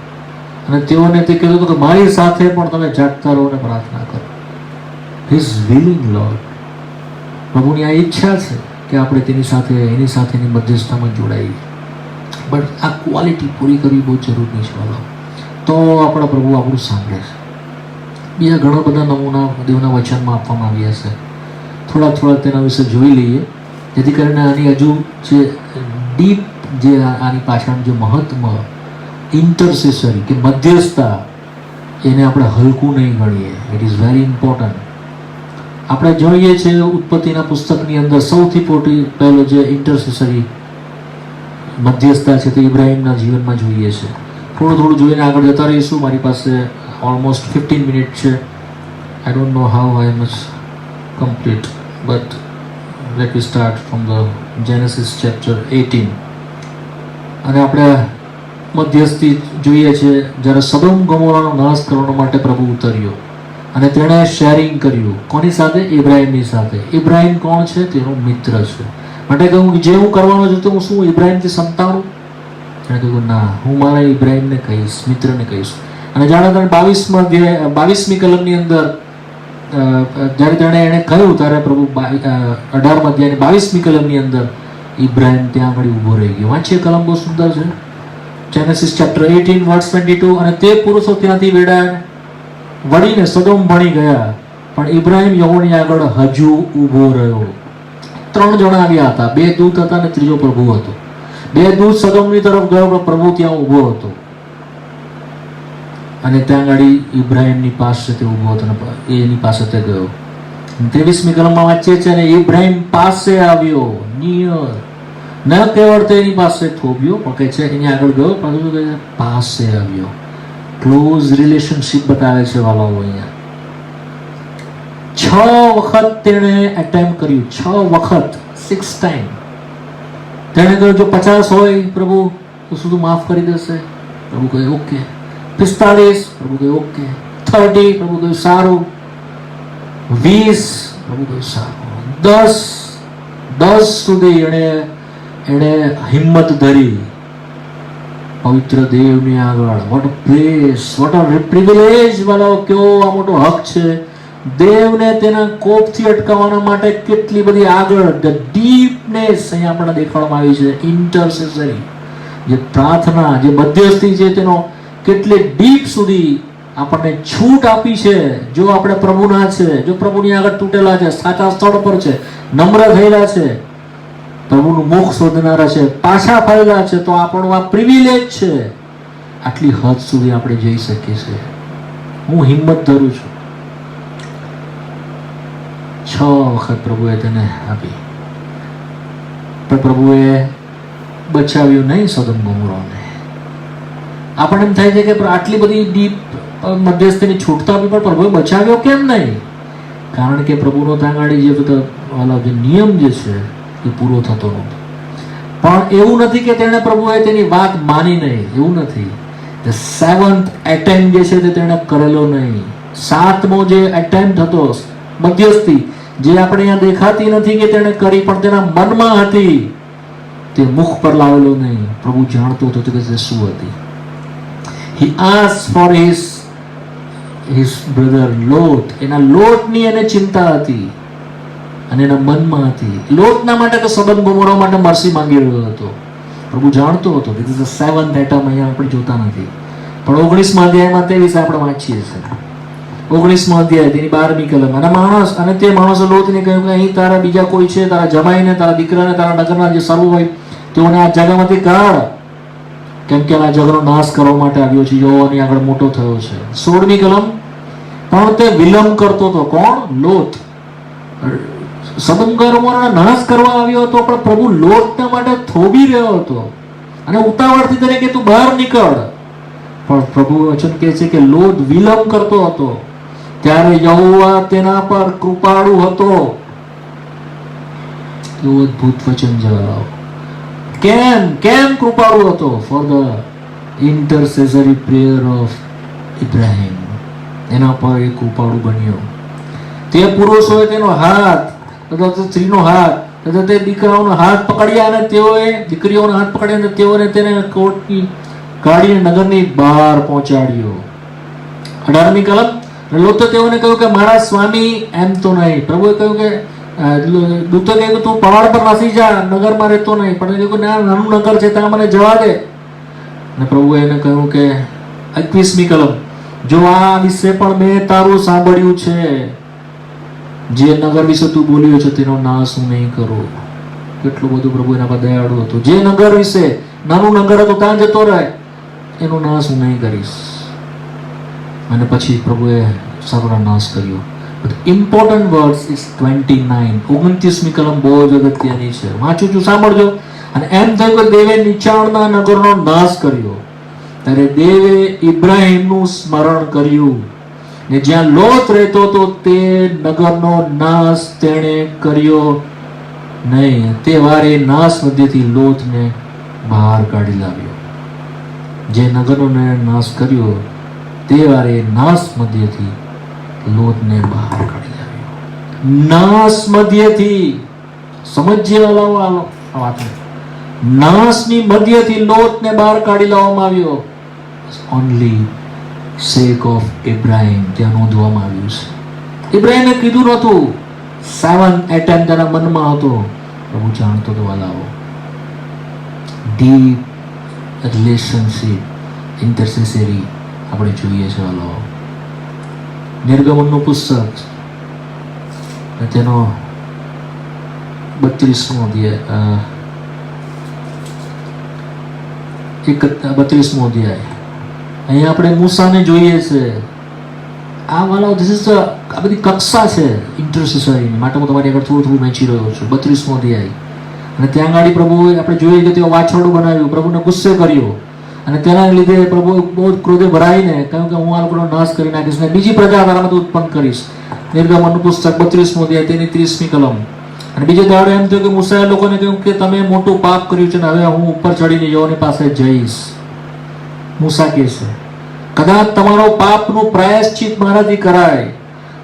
અને તેઓને તે કહેતો હતો કે મારી સાથે પણ તમે જાગતા રહો અને પ્રાર્થના કરો. He is willing lord. પ્રભુની આ ઈચ્છા છે કે આપણે તેની સાથે, એની સાથેની મધ્યસ્થતામાં જોડાઈએ. બટ આ ક્વોલિટી પૂરી કરવી બહુ જરૂરી છે વાલો, તો આપણા પ્રભુ આપણું સાંભળે છે. બીજા ઘણા બધા નમૂના દેવના વચનમાં આપવામાં આવ્યા છે. થોડા તેના વિશે જોઈ લઈએ, જેથી કરીને આની હજુ જે ડીપ, જે આની પાછળનું જે મહત્વ, ઇન્ટરસેસરી કે મધ્યસ્થતા, એને આપણે હલકું નહીં ગણીએ. It is very important. આપણે જોઈએ છીએ ઉત્પત્તિના પુસ્તકની અંદર સૌથી પહેલો જે ઇન્ટરસેસરી મધ્યસ્થતા છે તે ઇબ્રાહિમના જીવનમાં જોઈએ છે. થોડું જોઈને આગળ જતા રહીશું. મારી પાસે ઓલમોસ્ટ 15 મિનિટ છે. I don't know how I much complete, but let V start from the Genesis chapter 18. અને આપણે મધ્યસ્થી જોઈએ છે જ્યારે સદોમ ગોમોરાનો નાશ કરવા માટે પ્રભુ ઉતર્યો અને તેણે શેરિંગ કર્યું. કોની સાથે? ઇબ્રાહિમની સાથે. ઇબ્રાહિમ કોણ છે? તેનો મિત્ર છે. માટે કહું જે હું કરવાનો છું તો હું શું ઇબ્રાહિમથી સંતાડું? તેણે કહ્યું ના, હું મારા ઇબ્રાહિમને કહીશ, મિત્રને કહીશ. અને જાણે તમે 22મી કલમની અંદર જ્યારે એણે કહ્યું ત્યારે પ્રભુ 18મા અધ્યાયની 22મી કલમની અંદર ઇબ્રાહિમ ત્યાં આગળ ઊભો રહી ગયો. વાંચીએ, કલમ બહુ સુંદર છે. Genesis chapter 18 વર્સ 22. અને તે પુરુષો ત્યાંથી વળીને સદોમ ભણી ગયા, પણ ઇબ્રાહિમ યહોવાની આગળ હજુ ઊભો રહ્યો. 3 જણા આવ્યા હતા, 2 દૂત હતા અને ત્રીજો પ્રભુ હતો. 2 દૂત સદોમની તરફ ગયો, પણ પ્રભુ ત્યાં ઊભો હતો. અને ત્યાં આગળ ઇબ્રાહિમની પાસે તે ઊભો હતો અને એની પાસે તે ગયો. 23મી કલમમાં વાંચીએ છીએ, અને ઇબ્રાહિમ પાસે આવ્યો, નિયર, ન કેવળ તેની પાસે થોભ્યો, પણ કહે છે એની આગળ ગયો, પરંતુ કહે છે પાસે આવ્યો. ક્લોઝ રિલેશનશિપ બતાવે છે વાલાઓ. અહીંયા 6 વખત તેણે એટેમ્પ કર્યું. 6 વખત, 6 ટાઈમ. તેણે કહ્યું જો 50 હોય પ્રભુ તો શું માફ કરી દેશે? પ્રભુ કહે ઓકે. 45, પ્રભુ કહે ઓકે. 30, પ્રભુ કહ્યું સારું. 20, પ્રભુ કહ્યું સારું. 10 સુધી એણે હિંમત ધરી પવિત્ર દેવની આગળ. What a place, what a privilege વાળો, કેવો આ મોટો હક છે. દેવને તેના કોપથી અટકાવવાના માટે કેટલી બધી આગળ, ધ ડીપનેસ અહીંયા આપણને દેખાડવામાં આવી છે. ઇન્ટરસેસરી જે પ્રાર્થના, જે મધ્યસ્થી છે, તેનો કેટલી ડીપ સુધી આપણને છૂટ આપી છે. જો આપણે પ્રભુના છે, જો પ્રભુની આગળ તૂટેલા છે, સાચા સ્થળ પર છે, નમ્ર થયેલા છે, પ્રભુનું મુખ શોધનારા છે, પાછા ફરેલા છે, તો આપણો આ પ્રિવિલેજ છે. આટલી હદ સુધી આપણે જઈ શકીએ છીએ. હું હિંમત ધરું છું. 6 વખત પ્રભુએ તેને આપી, પણ પ્રભુએ બચાવ્યું નહીં સદોમ ગોમોરાને. આપણને એમ થાય છે કે આટલી બધી ડીપ મધ્યસ્થીની છૂટતા આપી, પણ પ્રભુએ બચાવ્યો કેમ નહીં? કારણ કે પ્રભુનો તાંગાડી જે બધા જે નિયમ જે છે એ પૂરો થતો નહોતો. પણ એવું નથી કે તેણે પ્રભુએ તેની વાત માની નહીં, એવું નથી. ધ 7th એટેમ્પ જે છે તે તેણે કરેલો નહીં. 7મો જે એટેમ્પ હતો મધ્યસ્થી, જે આપણે અહીંયા દેખાતી નથી કે તેણે કરી, પણ તેના મનમાં હતી, તે મુખ પર લાવેલો નહીં. પ્રભુ જાણતો હતો કે તે શું હતી. He asked for his brother Lot. એના લોટની એને ચિંતા હતી અને એના મનમાં હતી. લોટના માટે તો સદોમ ગોમોરા માટે મરસી માંગી રહ્યો હતો. પ્રભુ જાણતો હતો કે this is the 7th atom. અહીંયા આપણે જોતા નથી, પણ 19મા અધ્યાયમાં તે વિશે આપણે વાંચીએ છીએ. 19મો અધ્યાય તેની 12મી કલમ. અને તે માણસે લોતને કહ્યું કે અહીં તારા બીજા કોઈ છે, તારા જમાઈને, તારા દીકરાને, તારા નગરના જે સર્વ હોય તેઓને આ જગામાંથી કાઢ, કેમ કે આ જગનો નાશ કરવા માટે આવ્યો છે, યહોવાની આગળ મોટો થયો છે. 16મી કલમ. પણ તે વિલંબ કરતો હતો. કોણ? લોત. સદોમ ગોમોરનો નાશ કરવા આવ્યો હતો, પણ પ્રભુ લોતના માટે થોભી રહ્યો હતો અને ઉતાવળથી તેને કે તું બહાર નીકળ. પણ પ્રભુ વચન કહે છે કે લોત વિલંબ કરતો હતો, ત્યારે યહોવા તેના પર કૃપાળુ હતો. એવું અદ્ભુત વચન જવાબ. કેમ કૃપાળુ હતો? For the intercessory prayer of Ibrahim. એના પર એ કૃપાળુ બન્યો. તે પુરુષોએ તેનો હાથ અથવા સ્ત્રીનો હાથ તથા તે દીકરાઓનો હાથ પકડ્યા અને દીકરીઓનો હાથ પકડ્યા અને તેઓને તેને કોટની કાઢીને નગરની બહાર પહોંચાડ્યો. 18મી કલમ. લોતે તેઓને કહ્યું કે મારા સ્વામી, એમ તો નહીં. પ્રભુએ કહ્યું કે દૂતો કહ્યું તું પહાડ પર નાસી જા, નગરમાં રહેતો નહીં. પણ કહ્યું કે નાનું નગર છે ત્યાં મને જવા દે. અને પ્રભુએ એને કહ્યું કે 21મી કલમ. જો આ વિશે પણ મેં તારું સાંભળ્યું છે, જે નગર વિશે તું બોલ્યો છે તેનો નાશ હું નહીં કરું. કેટલું બધું પ્રભુ એના પર દયાળુ હતું. જે નગર વિશે, નાનું નગર હતું ત્યાં જતો રહે, એનો નાશ હું નહીં કરીશ. અને પછી પ્રભુએ સર્વનો નાશ કર્યો. Important words is 29. 29મી કલમ બહુ જ અગત્યની છે. વાંચું છું, સાંભળજો. અને એમ થયું કે દેવે નીચાણના નગરનો નાશ કર્યો, ત્યારે દેવે ઇબ્રાહિમનું સ્મરણ કર્યું, ને જ્યાં લોત રહેતો હતો તે નગરનો નાશ તેણે કર્યો નહીં. તે વારે નાશ મધ્યથી લોતને બહાર કાઢી લાવ્યો. જે નગરનો નાશ કર્યો તે વારે નાશ મધ્યથી લોતને બહાર કાઢી લાવ્યો. નાશ મધ્યથી. સમજીએ આ વાત. નાશની મધ્યથી લોતને બહાર કાઢી લાવવામાં આવ્યો. Only sake of Abraham. ત્યાં નોંધવામાં આવ્યું છે. ઇબ્રાહિમે કીધું નહોતું. 7 એટેમ્પ તેના મનમાં હતો. પ્રભુ જાણતો તો વાલાઓ. ડીપ રિલેશનશિપ, ઇન્ટરસેસરી આપણે જોઈએ છે વાલાઓ. નિર્ગમનનું પુસ્તક તેનો 32મો અધ્યાય, 32મો અધ્યાય. અહીંયા આપણે મૂસાને જોઈએ છે. આ વાળો આ બધી કક્ષા છે ઇન્ટરસેસરીની. માટે હું તમારી આગળ થોડું વહેંચી રહ્યો છું. 32મો અધ્યાય. અને ત્યાં આગળ પ્રભુએ આપણે જોઈએ કે તેઓ વાછરડું બનાવ્યું, પ્રભુને ગુસ્સે કર્યો, અને તેના લીધે પ્રભુ બહુ જ ક્રોધે ભરાઈને કહ્યું કે હું આ લોકોનો નાશ કરી નાખીશ ને બીજી પ્રજા તારામાંથી ઉત્પન્ન કરીશ. નિર્ગમનનું પુસ્તક 32મો અધ્યાય તેની 30મી કલમ. અને બીજે દાડે એમ થયું કે મૂસાએ લોકોને કહ્યું કે તમે મોટું પાપ કર્યું છે ને હવે હું ઉપર ચડીને યહોવાની પાસે જઈશ. મૂસા કહે છે કદાચ તમારો પાપનું પ્રાયશ્ચિત મારાથી કરાય.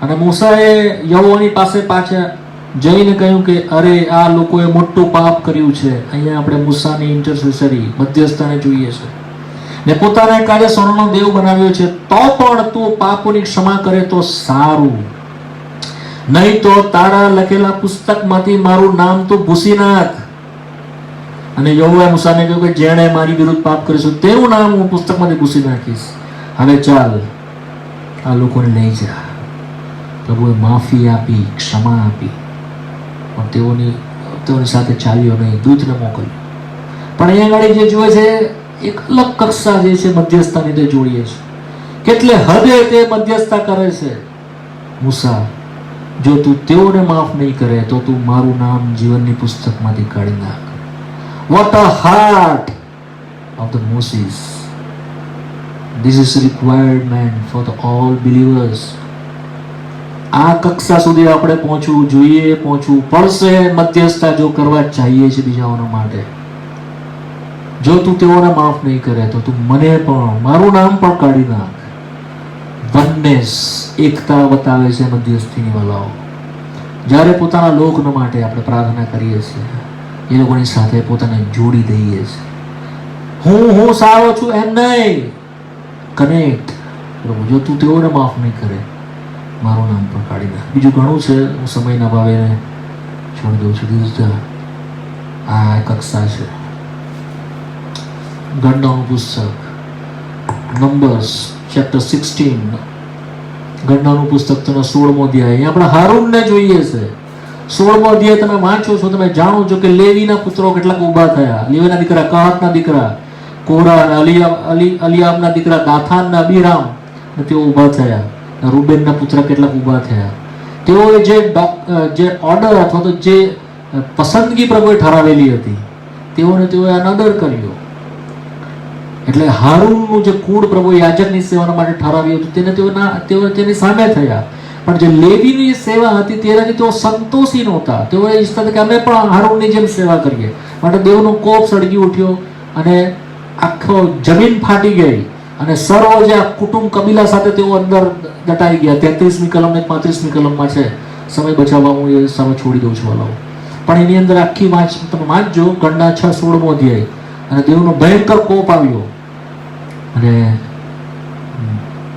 અને મૂસાએ યહોવાની પાસે પાછા જઈને કહ્યું કે અરે આ લોકોએ મોટું પાપ કર્યું છે. અહીંયા આપણે મૂસાની ઇન્ટરસેસરી મધ્યસ્થાને જોઈએ છે. ને પોતાના કાર્ય સોનાનો દેવ બનાવ્યો છે. તો પણ તું પાપોની ક્ષમા કરે તો સારું, નહીં તો તારા લખેલા પુસ્તકમાંથી મારું નામ તું ભૂસી નાખ. અને યહોવાએ મૂસાને કહ્યું કે જેણે મારી વિરુદ્ધ પાપ કરીશું તેનું નામ હું પુસ્તકમાંથી ભૂસી નાખીશ. હવે ચાલ આ લોકોને લઈ જા. પ્રભુએ માફી આપી, ક્ષમા આપી, પણ તેઓની સાથે ચાલ્યો નહીં, દૂતને મોકલ્યો. પણ અહીંયા આગળ જે જોઈએ છે એક અલગ કક્ષા જે છે મધ્યસ્થાની તે જોઈએ છે. કેટલે હદે તે મધ્યસ્થતા કરે છે. મૂસા, જો તું તેઓને માફ નહીં કરે તો તું મારું નામ જીવનની પુસ્તકમાંથી કાઢી નાખ. What a heart of the Moses. This is requirement for the all believers. આ કક્ષા સુધી આપણે પહોંચવું જોઈએ, પહોંચવું પડશે. મધ્યસ્થતા જો કરવા ચાહીએ છે બીજાઓના માટે. જો તું તેઓને માફ નહીં કરે તો તું મને પણ, મારું નામ પણ કાઢી નાખ. વનનેસ, એકતા બતાવે છે મધ્યસ્થીની વાલાઓ. જ્યારે પોતાના લોકના માટે આપણે પ્રાર્થના કરીએ છીએ, એ લોકોની સાથે પોતાને જોડી દઈએ છીએ. હું સારો છું એમ નહીં, કનેક્ટ. જો તું તેઓને માફ નહીં કરે, મારું નામ પણ કાઢી નાખ. બીજું ઘણું છે, હું સમયના ભાવે છોડી દઉં છું. આ કક્ષા છે. ગણનાનું પુસ્તક નંબર્સ ચેપ્ટર 16 ગણનાનું પુસ્તક તેનો 16મો અધ્યાય. અહીંયા આપણે હારૂનને જોઈએ છે. 16મો અધ્યાય તમે વાંચો છો, તમે જાણો છો કે લેવીના પુત્રો કેટલાક ઊભા થયા. લેવીના દીકરા કહાતના દીકરા કોરા, અલિયાબના દીકરા દાથાન, અબીરામ, તેઓ ઊભા થયા. રૂબેનના પુત્ર કેટલાક ઊભા થયા. તેઓએ જે ઓર્ડર અથવા તો જે પસંદગી પ્રભુએ ઠરાવેલી હતી તેઓએ અનાદર કર્યો. એટલે હારૂનનું જે કુળ પ્રભુ યાજકની સેવા માટે ઠરાવ્યું હતું તેઓ તેની સામે થયા. પણ જે લેવીની સેવા હતી તેનાથી તેઓ સંતોષી નહોતા. તેઓ ઈચ્છતા હતા કે અમે પણ હારૂનની જેમ સેવા કરીએ. માટે દેવનો કોપ સળગી ઉઠ્યો અને આખો જમીન ફાટી ગઈ અને સર્વ જે કુટુંબ કબીલા સાથે તેઓ અંદર દટાઈ ગયા. 33મી કલમ ને 35મી કલમમાં છે. સમય બચાવવા હું એ સમય છોડી દઉં છું વાલાઓ. પણ એની અંદર આખી તમે વાંચજો, ગણના 6:16મો અધ્યાય. અને દેવનો ભયંકર કોપ આવ્યો અને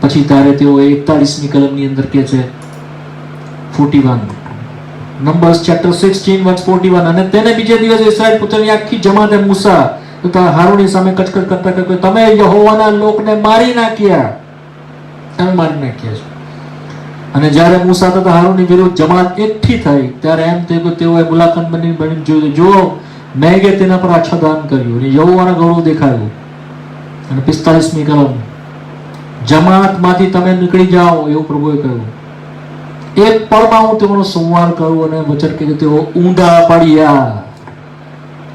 પછી ત્યારે તેઓ 41મી કલમની અંદર કે છે 41, નંબર્સ ચેપ્ટર 16 વર્સ 41. અને તેને બીજે દિવસે ઇસ્રાએલ પુત્રની આખી જમાતે મૂસા તથા હારૂનની સામે કચકચ કરતા કહ્યું, તમે યહોવાના લોકને મારી નાખ્યા, તમે મારી નાખ્યા છે. અને જ્યારે મૂસા તથા હારૂનની વિરુદ્ધ જમાત એકઠી થઈ ત્યારે એમ થયું કે તેઓએ મુલાકાત બની જોયું, જો મેઘે તેના પર આચ્છાદન કર્યું અને યહોવાના ગૌરવ દેખાયું. અને 45મી કલમ, જમાતમાંથી તમે નીકળી જાઓ એવું પ્રભુએ કહ્યું. એક પળમાં હું તેઓનો સંહાર કરું. અને વચન કે તેઓ ઊંડા પડ્યા.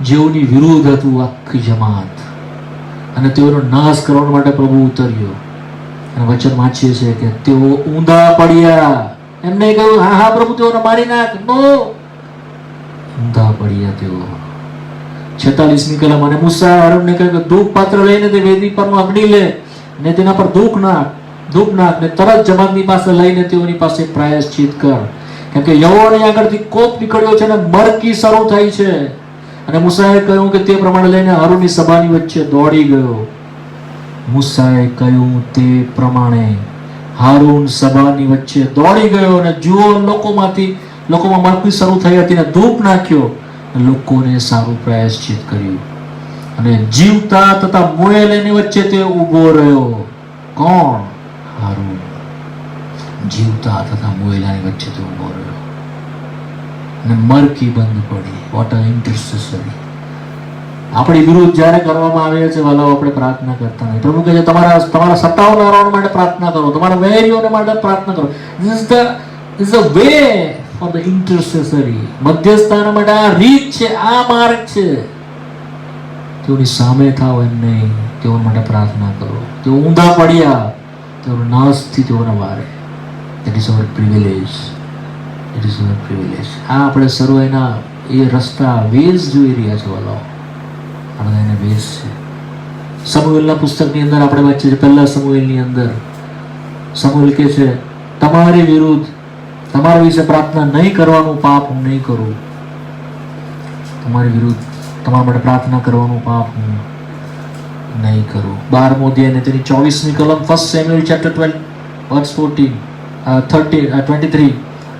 જેઓની વિરુદ્ધ હતું આખી જમાત, અને તેઓનો નાશ કરવા માટે પ્રભુ ઉતર્યો. અને વચન વાંચીએ છીએ કે તેઓ ઊંડા પડ્યા. એમને કહ્યું, હા હા પ્રભુ તેઓને મારી નાખ. નો, ઊંડા પડ્યા તેઓ. 46મી કલમ, અને મૂસા હારૂનને કહ્યું કે ધૂપ પાત્ર લઈને તે વેદી પરનો અગ્નિ લે ને તેના પર ધૂપ નાખ ને તરત જમાતની પાસે લઈને તેઓની પાસે પ્રાયશ્ચિત કર, કેમ કે યહોવાને આગળથી કોપ નીકળ્યો છે અને મરકી શરૂ થઈ છે. અને મૂસાએ કહ્યું કે તે પ્રમાણે લઈને હારૂનની સભાની વચ્ચે દોડી ગયો. મૂસાએ કહ્યું તે પ્રમાણે હારૂન સભાની વચ્ચે દોડી ગયો અને જુઓ લોકોમાં મરકી શરૂ થઈ હતી અને ધૂપ નાખ્યો. લોકોને સારું પ્રાયશ્ચિત કર્યું અને જીવતા તથા મોયેલાની વચ્ચે તે ઊભો રહ્યો. કોણ? હારૂન. જીવતા તથા મોયેલાની વચ્ચે તે ઊભો રહ્યો અને મરકી બંધ પડી. What a intercessory. આપણી વિરુદ્ધ જ્યારે કરવામાં આવે છે વાલાઓ, આપણે પ્રાર્થના કરતા નહીં. પ્રભુ કહે છે તમારા સતાવનારાઓ માટે પ્રાર્થના કરો, તમારા વૈરીઓને માટે પ્રાર્થના કરો. This is the way for the intercessory. મધ્યસ્થાના માટે આ રીત છે, આ માર્ગ છે. તેઓની સામે થાવ એમ નહીં, તેઓ માટે પ્રાર્થના કરો. તેઓ ઊંધા પડ્યા, તેઓ નાશથી તેઓને વારે. It is our privilege. It is our privilege. આ આપણે સર્વ એના એ રસ્તા વેઝ જોઈ રહ્યા છો વાલાઓ. આપણે એને વેઝ છે. સમુએલના પુસ્તકની અંદર આપણે વાંચીએ છીએ, પહેલા સમુએલની અંદર સમુએલ કહે છે, તમારી વિરુદ્ધ તમારા વિશે પ્રાર્થના નહીં કરવાનું પાપ હું નહીં કરું. તમારી વિરુદ્ધ તમારા માટે પ્રાર્થના કરવાનું પાપ હું નહીં કરું. 12મો અધ્યાય અને તેની 24મી કલમ, 1 સેમ્યુએલ ચેપ્ટર 12 વર્સ 23.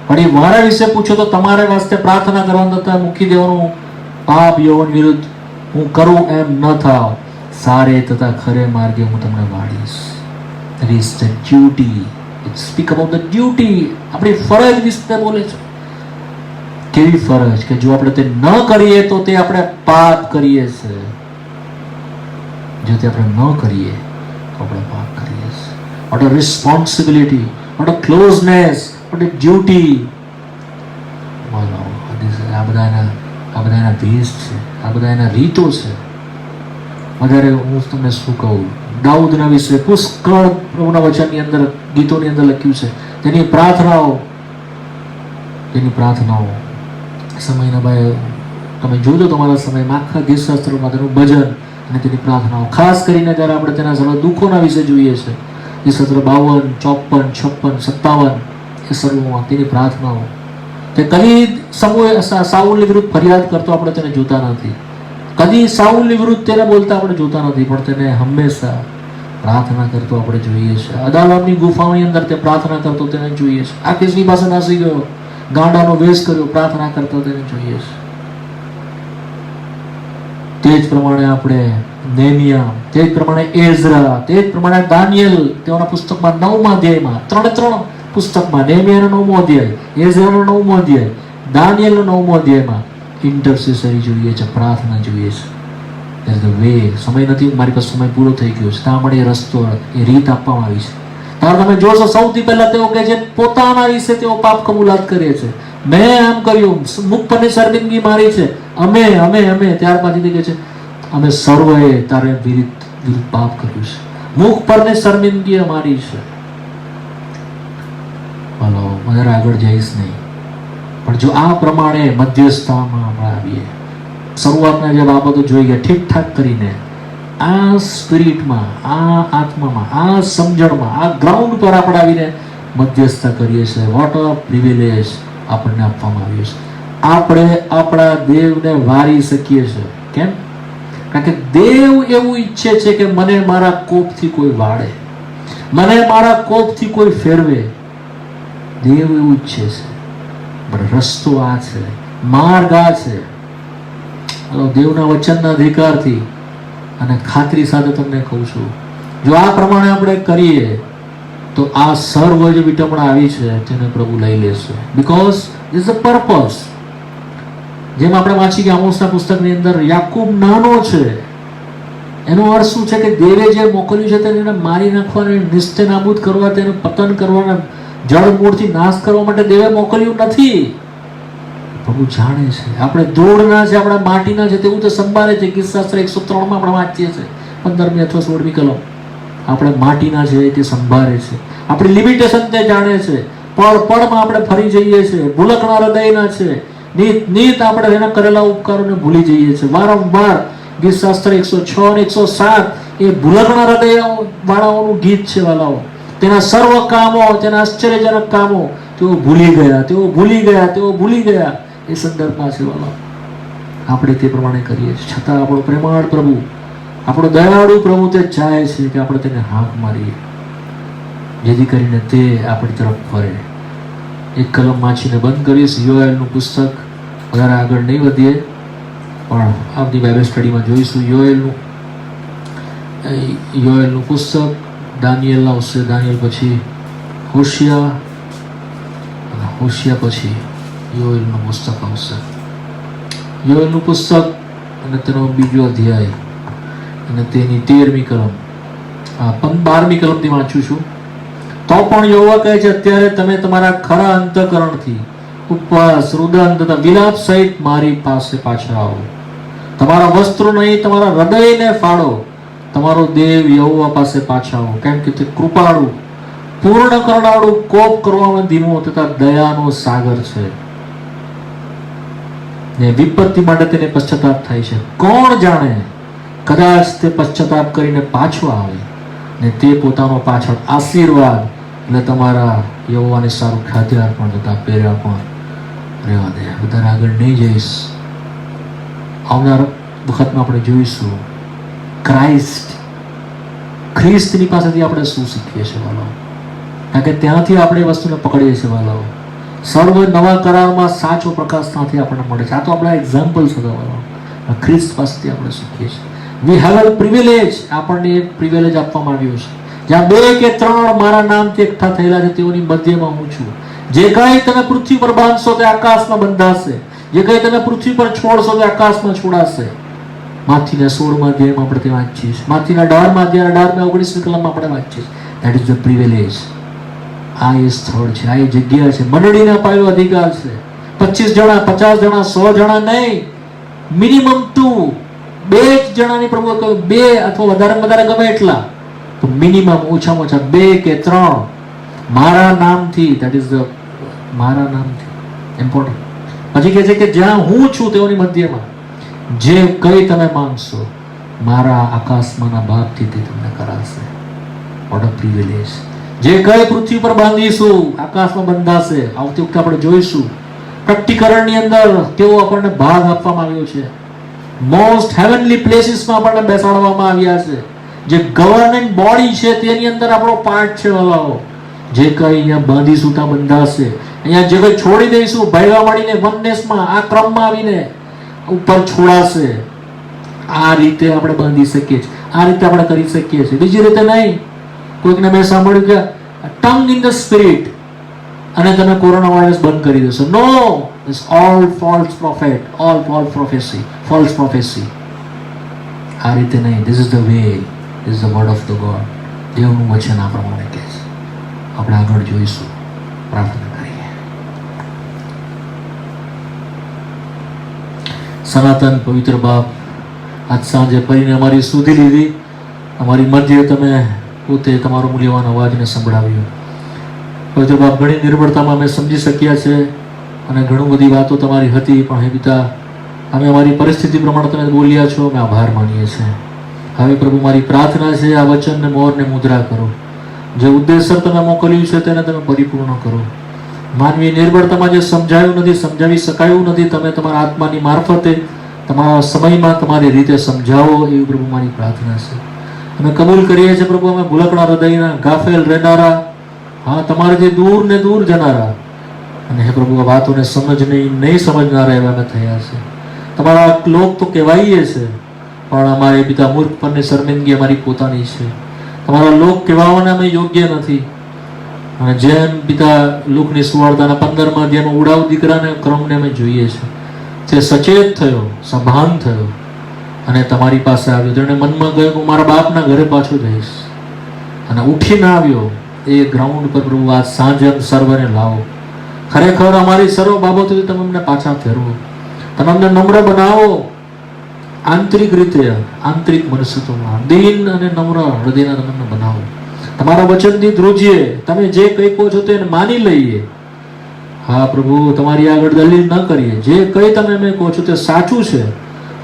વળી મારા વિશે પૂછો તો તમારે વાસ્તે પ્રાર્થના કરવાનું તથા મૂકી દેવાનું પાપ યહોવા વિરુદ્ધ હું કરું એમ ન થાવ. સારે તથા ખરે માર્ગે હું તમને વાળીશ. That is the duty. It speak about the duty. આપણી ફરજ વિશે બોલે છે. કેવી ફરજ કે જો આપણે તે ન કરીએ તો તે આપણે પાપ કરીએ છીએ. જો તે આપણે ન કરીએ તો આપણે પાપ કરીએ છીએ. What a responsibility, what a closeness, what a duty. બોલો, આ બધાના ભેસ છે, આ બધાના રીતો છે. વધારે હું તમને શું કહું, દાઉદના વિશે પુષ્કળ પ્રભુના વચનની અંદર, ગીતોની અંદર લખ્યું છે. તેની પ્રાર્થનાઓ સમયના ભાઈ તમે જોજો તમારા સમયમાં આખા ગીતશાસ્ત્રોમાં તેનું ભજન અને તેની પ્રાર્થનાઓ, ખાસ કરીને જ્યારે આપણે તેના સર્વ દુઃખોના વિશે જોઈએ છે. ગીતશાસ્ત્ર 52, 54, 56, 57 એ સર્વમાં તેની પ્રાર્થનાઓ. તે કદી સાઉલની વિરુદ્ધ ફરિયાદ કરતો આપણે તેને જોતા નથી. કદી સાઉલની વિરુદ્ધ તેને બોલતા આપણે જોતા નથી, પણ તેને હંમેશા પ્રાર્થના કરતો આપણે જોઈએ છે. અદાલમની ગુફાની અંદર તે પ્રાર્થના કરતો તેને જોઈએ છે. આકીશની પાસે નાસી ગયો, ગાંડાનો વેશ કર્યો, પ્રાર્થના કરતો તેને જોઈએ છે. તે જ પ્રમાણે આપણે નેમિયા, તે જ પ્રમાણે એઝરા, તે જ પ્રમાણે દાનિયેલ, તેઓના પુસ્તકમાં 9મા અધ્યાયમાં 3 પુસ્તકમાં, નેહમિયાનો 9મો અધ્યાય, એઝરાનો 9મો અધ્યાય, દાનિયેલનો 9મો અધ્યાયમાં ઇન્ટરસેસરી જોઈએ છે, પ્રાર્થના જોઈએ છે. There's the way. સમય નથી, મારી પાસે સમય પૂરો થઈ ગયો છે. ત્યાં મળે રસ્તો, એ રીત આપવામાં આવી છે. ત્યારે તમે જોશો સૌથી પહેલા તેઓ કે છે પોતાના વિશે તેઓ પાપ કબૂલાત કરે છે. મેં આમ કર્યું, મુખ પરની શર્મિંદગી મારી છે, અમે અમે અમે. ત્યાર પછી કે છે અમે સર્વએ તારે વિરુદ્ધ પાપ કર્યું છે. મુખ પરની શર્મિંદગી અમારી છે. બોલો, વધારે આગળ જઈશ નહીં. પણ જો આ પ્રમાણે મધ્યસ્થતામાં આપણે આવીએ, શરૂઆતના જે બાબતો જોઈ ગયા ઠીકઠાક કરીને, આ સ્પિરિટમાં, આ આત્મામાં, આ સમજણમાં, આ ગ્રાઉન્ડ પર આપણે આવીને મધ્યસ્થતા કરીએ છીએ. વોટ અ પ્રિવિલેજ આપણને આપવામાં આવ્યું છે. આપણે આપણા દેવને વારી શકીએ છીએ. કેમ? કારણ કે દેવ એવું ઈચ્છે છે કે મને મારા કોપથી કોઈ વાળે, મને મારા કોપથી કોઈ ફેરવે. દેવ એવું ઈચ્છે છે. પણ રસ્તો આ છે, માર્ગ આ છે. દેવના વચનના અધિકારથી અને ખાતરી સાથે તમને કહું છું, જો આ પ્રમાણે આપણે કરીએ તો આ સર્વ જે વિટમણા આવી છે તેને પ્રભુ લઈ લેશે. Because is a purpose. જેમ આપણે વાંચી કે આમોસના પુસ્તકની અંદર યાકૂબ નાનો છે, એનો અર્થ શું છે કે દેવે જે મોકલ્યું છે તેને મારી નાખવા, નિસ્તે નાબૂદ કરવા, તેને પતન કરવાના, જળ મૂળથી નાશ કરવા માટે દેવે મોકલ્યું નથી. પ્રભુ જાણે છે આપણે ધૂળના છે, આપણા માટીના છે, તેવું તો સંભાળે છે. ગીતશાસ્ત્ર 103 આપણે વાંચીએ છીએ, 15મી અથવા 16મી કલમ. આપણે માટીના છે તે સંભાળે છે. આપણી લિમિટેશન તે જાણે છે. પળમાં આપણે ફરી જઈએ છીએ, ભૂલકણા હૃદયના છે. નીત આપણે એના કરેલા ઉપકારોને ભૂલી જઈએ છીએ વારંવાર. ગીતશાસ્ત્ર 106 અને 107 એ ભૂલકણા હૃદય વાળાઓનું ગીત છે વાલાઓ. તેના સર્વ કામો, તેના આશ્ચર્યજનક કામો તેઓ ભૂલી ગયા, તેઓ ભૂલી ગયા, તેઓ ભૂલી ગયા. એ સંદર્ભમાં છે વાલા. આપણે તે પ્રમાણે કરીએ છીએ, છતાં આપણો પ્રેમાળ પ્રભુ, આપણો દયાળુ પ્રભુ તે ચાહે છે કે આપણે તેને હાંક મારીએ, જેથી કરીને તે આપણી તરફ ફરે. એક કલમ વાંચીને બંધ કરીશ. યોએલનું પુસ્તક, વધારે આગળ નહીં વધીએ પણ આપણી બાઇબલ સ્ટડીમાં જોઈશું. યોએલનું પુસ્તક, દાનિયેલ આવશે, દાનિયેલ પછી હોશિયા, હોશિયા પછી યોએલનું પુસ્તક આવશે. યોએલનું પુસ્તક અને તેનો બીજો અધ્યાય અને તેની 13મી કલમ, 12મી કલમથી વાંચું છું. તો પણ યહોવા કહે છે, અત્યારે તમે તમારા ખરા અંતઃકરણથી ઉપવાસ, રુદન તથા વિલાપ સહિત મારી પાસે પાછા આવો. તમારા વસ્ત્રો નહીં, તમારા હૃદયને ફાડો. તમારો દેવ યહોવા પાસે પાછા આવો, કેમ કે તે કૃપાળુ, પૂર્ણ કરનારું, કોપ કરવામાં ધીમો તથા દયાનો સાગર છે. ને વિપત્તિ માટે તેને પશ્ચાતાપ થાય છે. કોણ જાણે, કદાચ તે પશ્ચાતાપ કરીને પાછો આવે ને તે પોતાનો પાછળ આશીર્વાદ, એટલે તમારા યહોવાને સારું ખાદ્ય અર્પણ તથા પહેર્યા પણ રહેવા દે. વધારે આગળ નહીં જઈશ. આવનાર વખતમાં આપણે જોઈશું ખ્રિસ્તની પાસેથી આપણે શું શીખીએ છીએ વાલાઓ. કારણ કે ત્યાંથી આપણે એ વસ્તુને પકડીએ છીએ વાલાઓ. સર્વ નવા કરારમાં સાચો પ્રકાશ ત્યાંથી આપણને મળે છે. આ તો આપણા એક્ઝામ્પલ્સ હતા વાલાઓ. ખ્રિસ્ત પાસેથી આપણે શીખીએ છીએ. We have a privilege. આપણને એક પ્રિવિલેજ આપવામાં આવ્યો છે, જ્યાં 2 કે 3 મારા નામથી એકઠા થયેલા છે તેઓની મધ્યમાં હું છું. જે કંઈ તમે પૃથ્વી પર બાંધશો તે આકાશમાં બંધાશે, જે કંઈ તમે પૃથ્વી પર છોડશો તે આકાશમાં છોડાશે. માથીના 16મા અધ્યાયમાં આપણે તે વાંચીએ છીએ. માથીના 18મા અધ્યાય 19મી કલમમાં આપણે વાંચીએ છીએ. That is the privilege. આ એ સ્થળ છે, આ એ જગ્યા છે, મંડળીને અપાયેલો અધિકાર છે. 25 જણા, 50 જણા, 100 જણા નહીં, મિનિમમ 2 જણાની પ્રભુ કહ્યું, 2 અથવા વધારે ગમે એટલા, તો મિનિમમ ઓછામાં ઓછા 2 કે 3 મારા નામથી. ધેટ ઇઝ ધ મારા નામથી ઇમ્પોર્ટન્ટ. પછી કહે છે કે જ્યાં હું છું તેઓની મધ્યમાં જે કંઈ તમે માંગશો મારા આકાશમાંના બાપથી તે તમને કરાશે. What a privilege. જે કંઈ પૃથ્વી પર બાંધીશું આકાશમાં બંધાશે. આવતી વખતે આપણે જોઈશું પ્રકટીકરણની અંદર કેવો આપણને ભાગ આપવામાં આવ્યો છે. મોસ્ટ હેવનલી પ્લેસીસમાં આપણને બેસાડવામાં આવ્યા છે. જે ગવર્નિંગ બોડી છે તેની અંદર આપણો પાર્ટ છે વાલાઓ. જે કંઈ અહીંયા બાંધીશું ત્યાં બંધાશે. અહીંયા જે કંઈ છોડી દઈશું ભેગા મળીને વનનેસમાં આ ક્રમમાં આવીને ઉપર છોડાશે. આ રીતે આપણે બાંધી શકીએ છીએ, આ રીતે આપણે કરી શકીએ છીએ, બીજી રીતે નહીં. કોઈકને મેં સાંભળ્યું કે ટંગ ઇન ધ સ્પિરિટ, અને તમે કોરોના વાયરસ બંધ કરી દેશો. No, it's all false prophet, all false prophecy. આ રીતે નહીં. This is the way, this is the word of the God. દેવનું વચન આ પ્રમાણે કહે છે. આપણે આગળ જોઈશું. પ્રાર્થના કરીએ. સનાતન પવિત્ર બાપ, આજ સાંજે ફરીને અમારી સુધી લીધી, અમારી મધ્ય તમે પોતે તમારો મૂલ્યવાન અવાજને સંભળાવ્યો. પવિત્ર બાપ, ઘણી નિર્ભરતામાં અમે સમજી શક્યા છે અને ઘણી બધી વાતો તમારી હતી, પણ હે પિતા, અમે અમારી પરિસ્થિતિ પ્રમાણે તમે બોલ્યા છો, અમે આભાર માનીએ છીએ. હવે પ્રભુ, મારી પ્રાર્થના છે, આ વચનને મોરને મુદ્રા કરો. જે ઉદ્દેશ્ય તમે મોકલ્યું છે તેને તમે પરિપૂર્ણ કરો. માનવી નિર્બળતામાં જે સમજાયું નથી, સમજાવી શકાયું નથી, તમે તમારા આત્માની મારફતે તમારા સમયમાં તમારી રીતે સમજાવો, એવી પ્રભુ મારી પ્રાર્થના છે. અમે કબૂલ કરીએ છીએ પ્રભુ, અમે ભૂલકણા હૃદયના, ગાફેલ રહેનારા, હા, તમારાથી દૂર ને દૂર જનારા, અને હે પ્રભુ, આ વાતોને નહીં સમજનારા એવા અમે થયા છે. તમારા લોક તો કહેવાઈએ છે, પણ અમારે પિતા મૂર્ખ પરની શર્મિંદગી અમારી પોતાની છે. તમારા લોક કહેવાવાને અમે યોગ્ય નથી. અને જેમ પિતા લુકની સુવાર્તાના 15માં અધ્યાયમાં ઉડાવ દીકરાને ક્રમને અમે જોઈએ છે, તે સચેત થયો, સભાન થયો અને તમારી પાસે આવ્યો. તેણે મનમાં કહ્યું હું મારા બાપના ઘરે પાછો જઈશ, અને ઉઠીને આવ્યો. એ ગ્રાઉન્ડ પર પ્રભુ આજ સાંજે સર્વને લાવો. ખરેખર અમારી સર્વ બાબતોથી તમે અમને પાછા ફેરવો. તમે અમને નમ્ર બનાવો, આંતરિક રીતે, આંતરિક મનસ્સુમાં દીન અને નમ્ર હૃદયના તમે અમને બનાવો. તમારા વચનથી ધ્રુજીએ, તમે જે કંઈ કહો છો તેને માની લઈએ. હા પ્રભુ, તમારી આગળ દલીલ ન કરીએ. જે કંઈ તમે અમે કહો છો તે સાચું છે.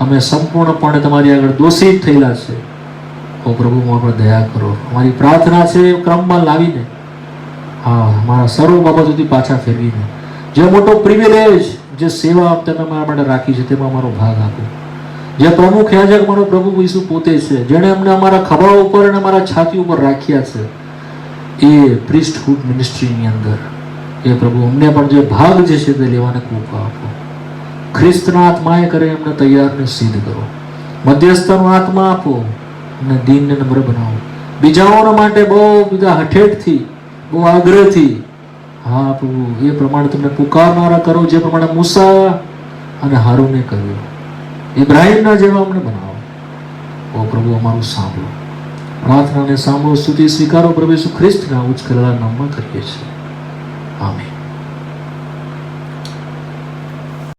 અમે સંપૂર્ણપણે તમારી આગળ દોષિત થયેલા છે. ઓ પ્રભુ, અમારા પર દયા કરો. અમારી પ્રાર્થના છે ક્રમમાં લાવીને, હા, અમારા સર્વ બાબતોથી પાછા ફેરવીને, જે મોટો પ્રિવિલેજ, જે સેવા તમે અમારા માટે રાખી છે તેમાં અમારો ભાગ આપો. જે પ્રમુખ યાજક મારો પ્રભુ ઈસુ પોતે છે, જેણે અમને અમારા ખભા ઉપર અને અમારા છાતી ઉપર રાખ્યા છે, એ પ્રિસ્ટહુડ મિનિસ્ટ્રીની અંદર, એ પ્રભુ અમને પણ જે ભાગ જે છે તે લેવાને કૃપા આપો. ખ્રિસ્તના આત્માએ કરે અમને તૈયારને સિદ્ધ કરો. મધ્યસ્થનો આત્મા આપો, અમને દીનને નમ્ર બનાવો. બીજાઓના માટે બહુ બધા હઠેઠથી, બહુ આગ્રહથી, હા પ્રભુ, એ પ્રમાણે તમને પુકારનારા કરો, જે પ્રમાણે મૂસા અને હારૂને કહ્યું. ઇબ્રાહીમના જેવા અમને બનાવો. ઓ પ્રભુ, અમારું સાંભળો. પ્રાર્થનાને સાંભળો, સ્તુતિ સ્વીકારો. પ્રભુ ઈસુ ખ્રિસ્તના ઉચ્ચ કરેલા નામમાં કરીએ છીએ. આમીન.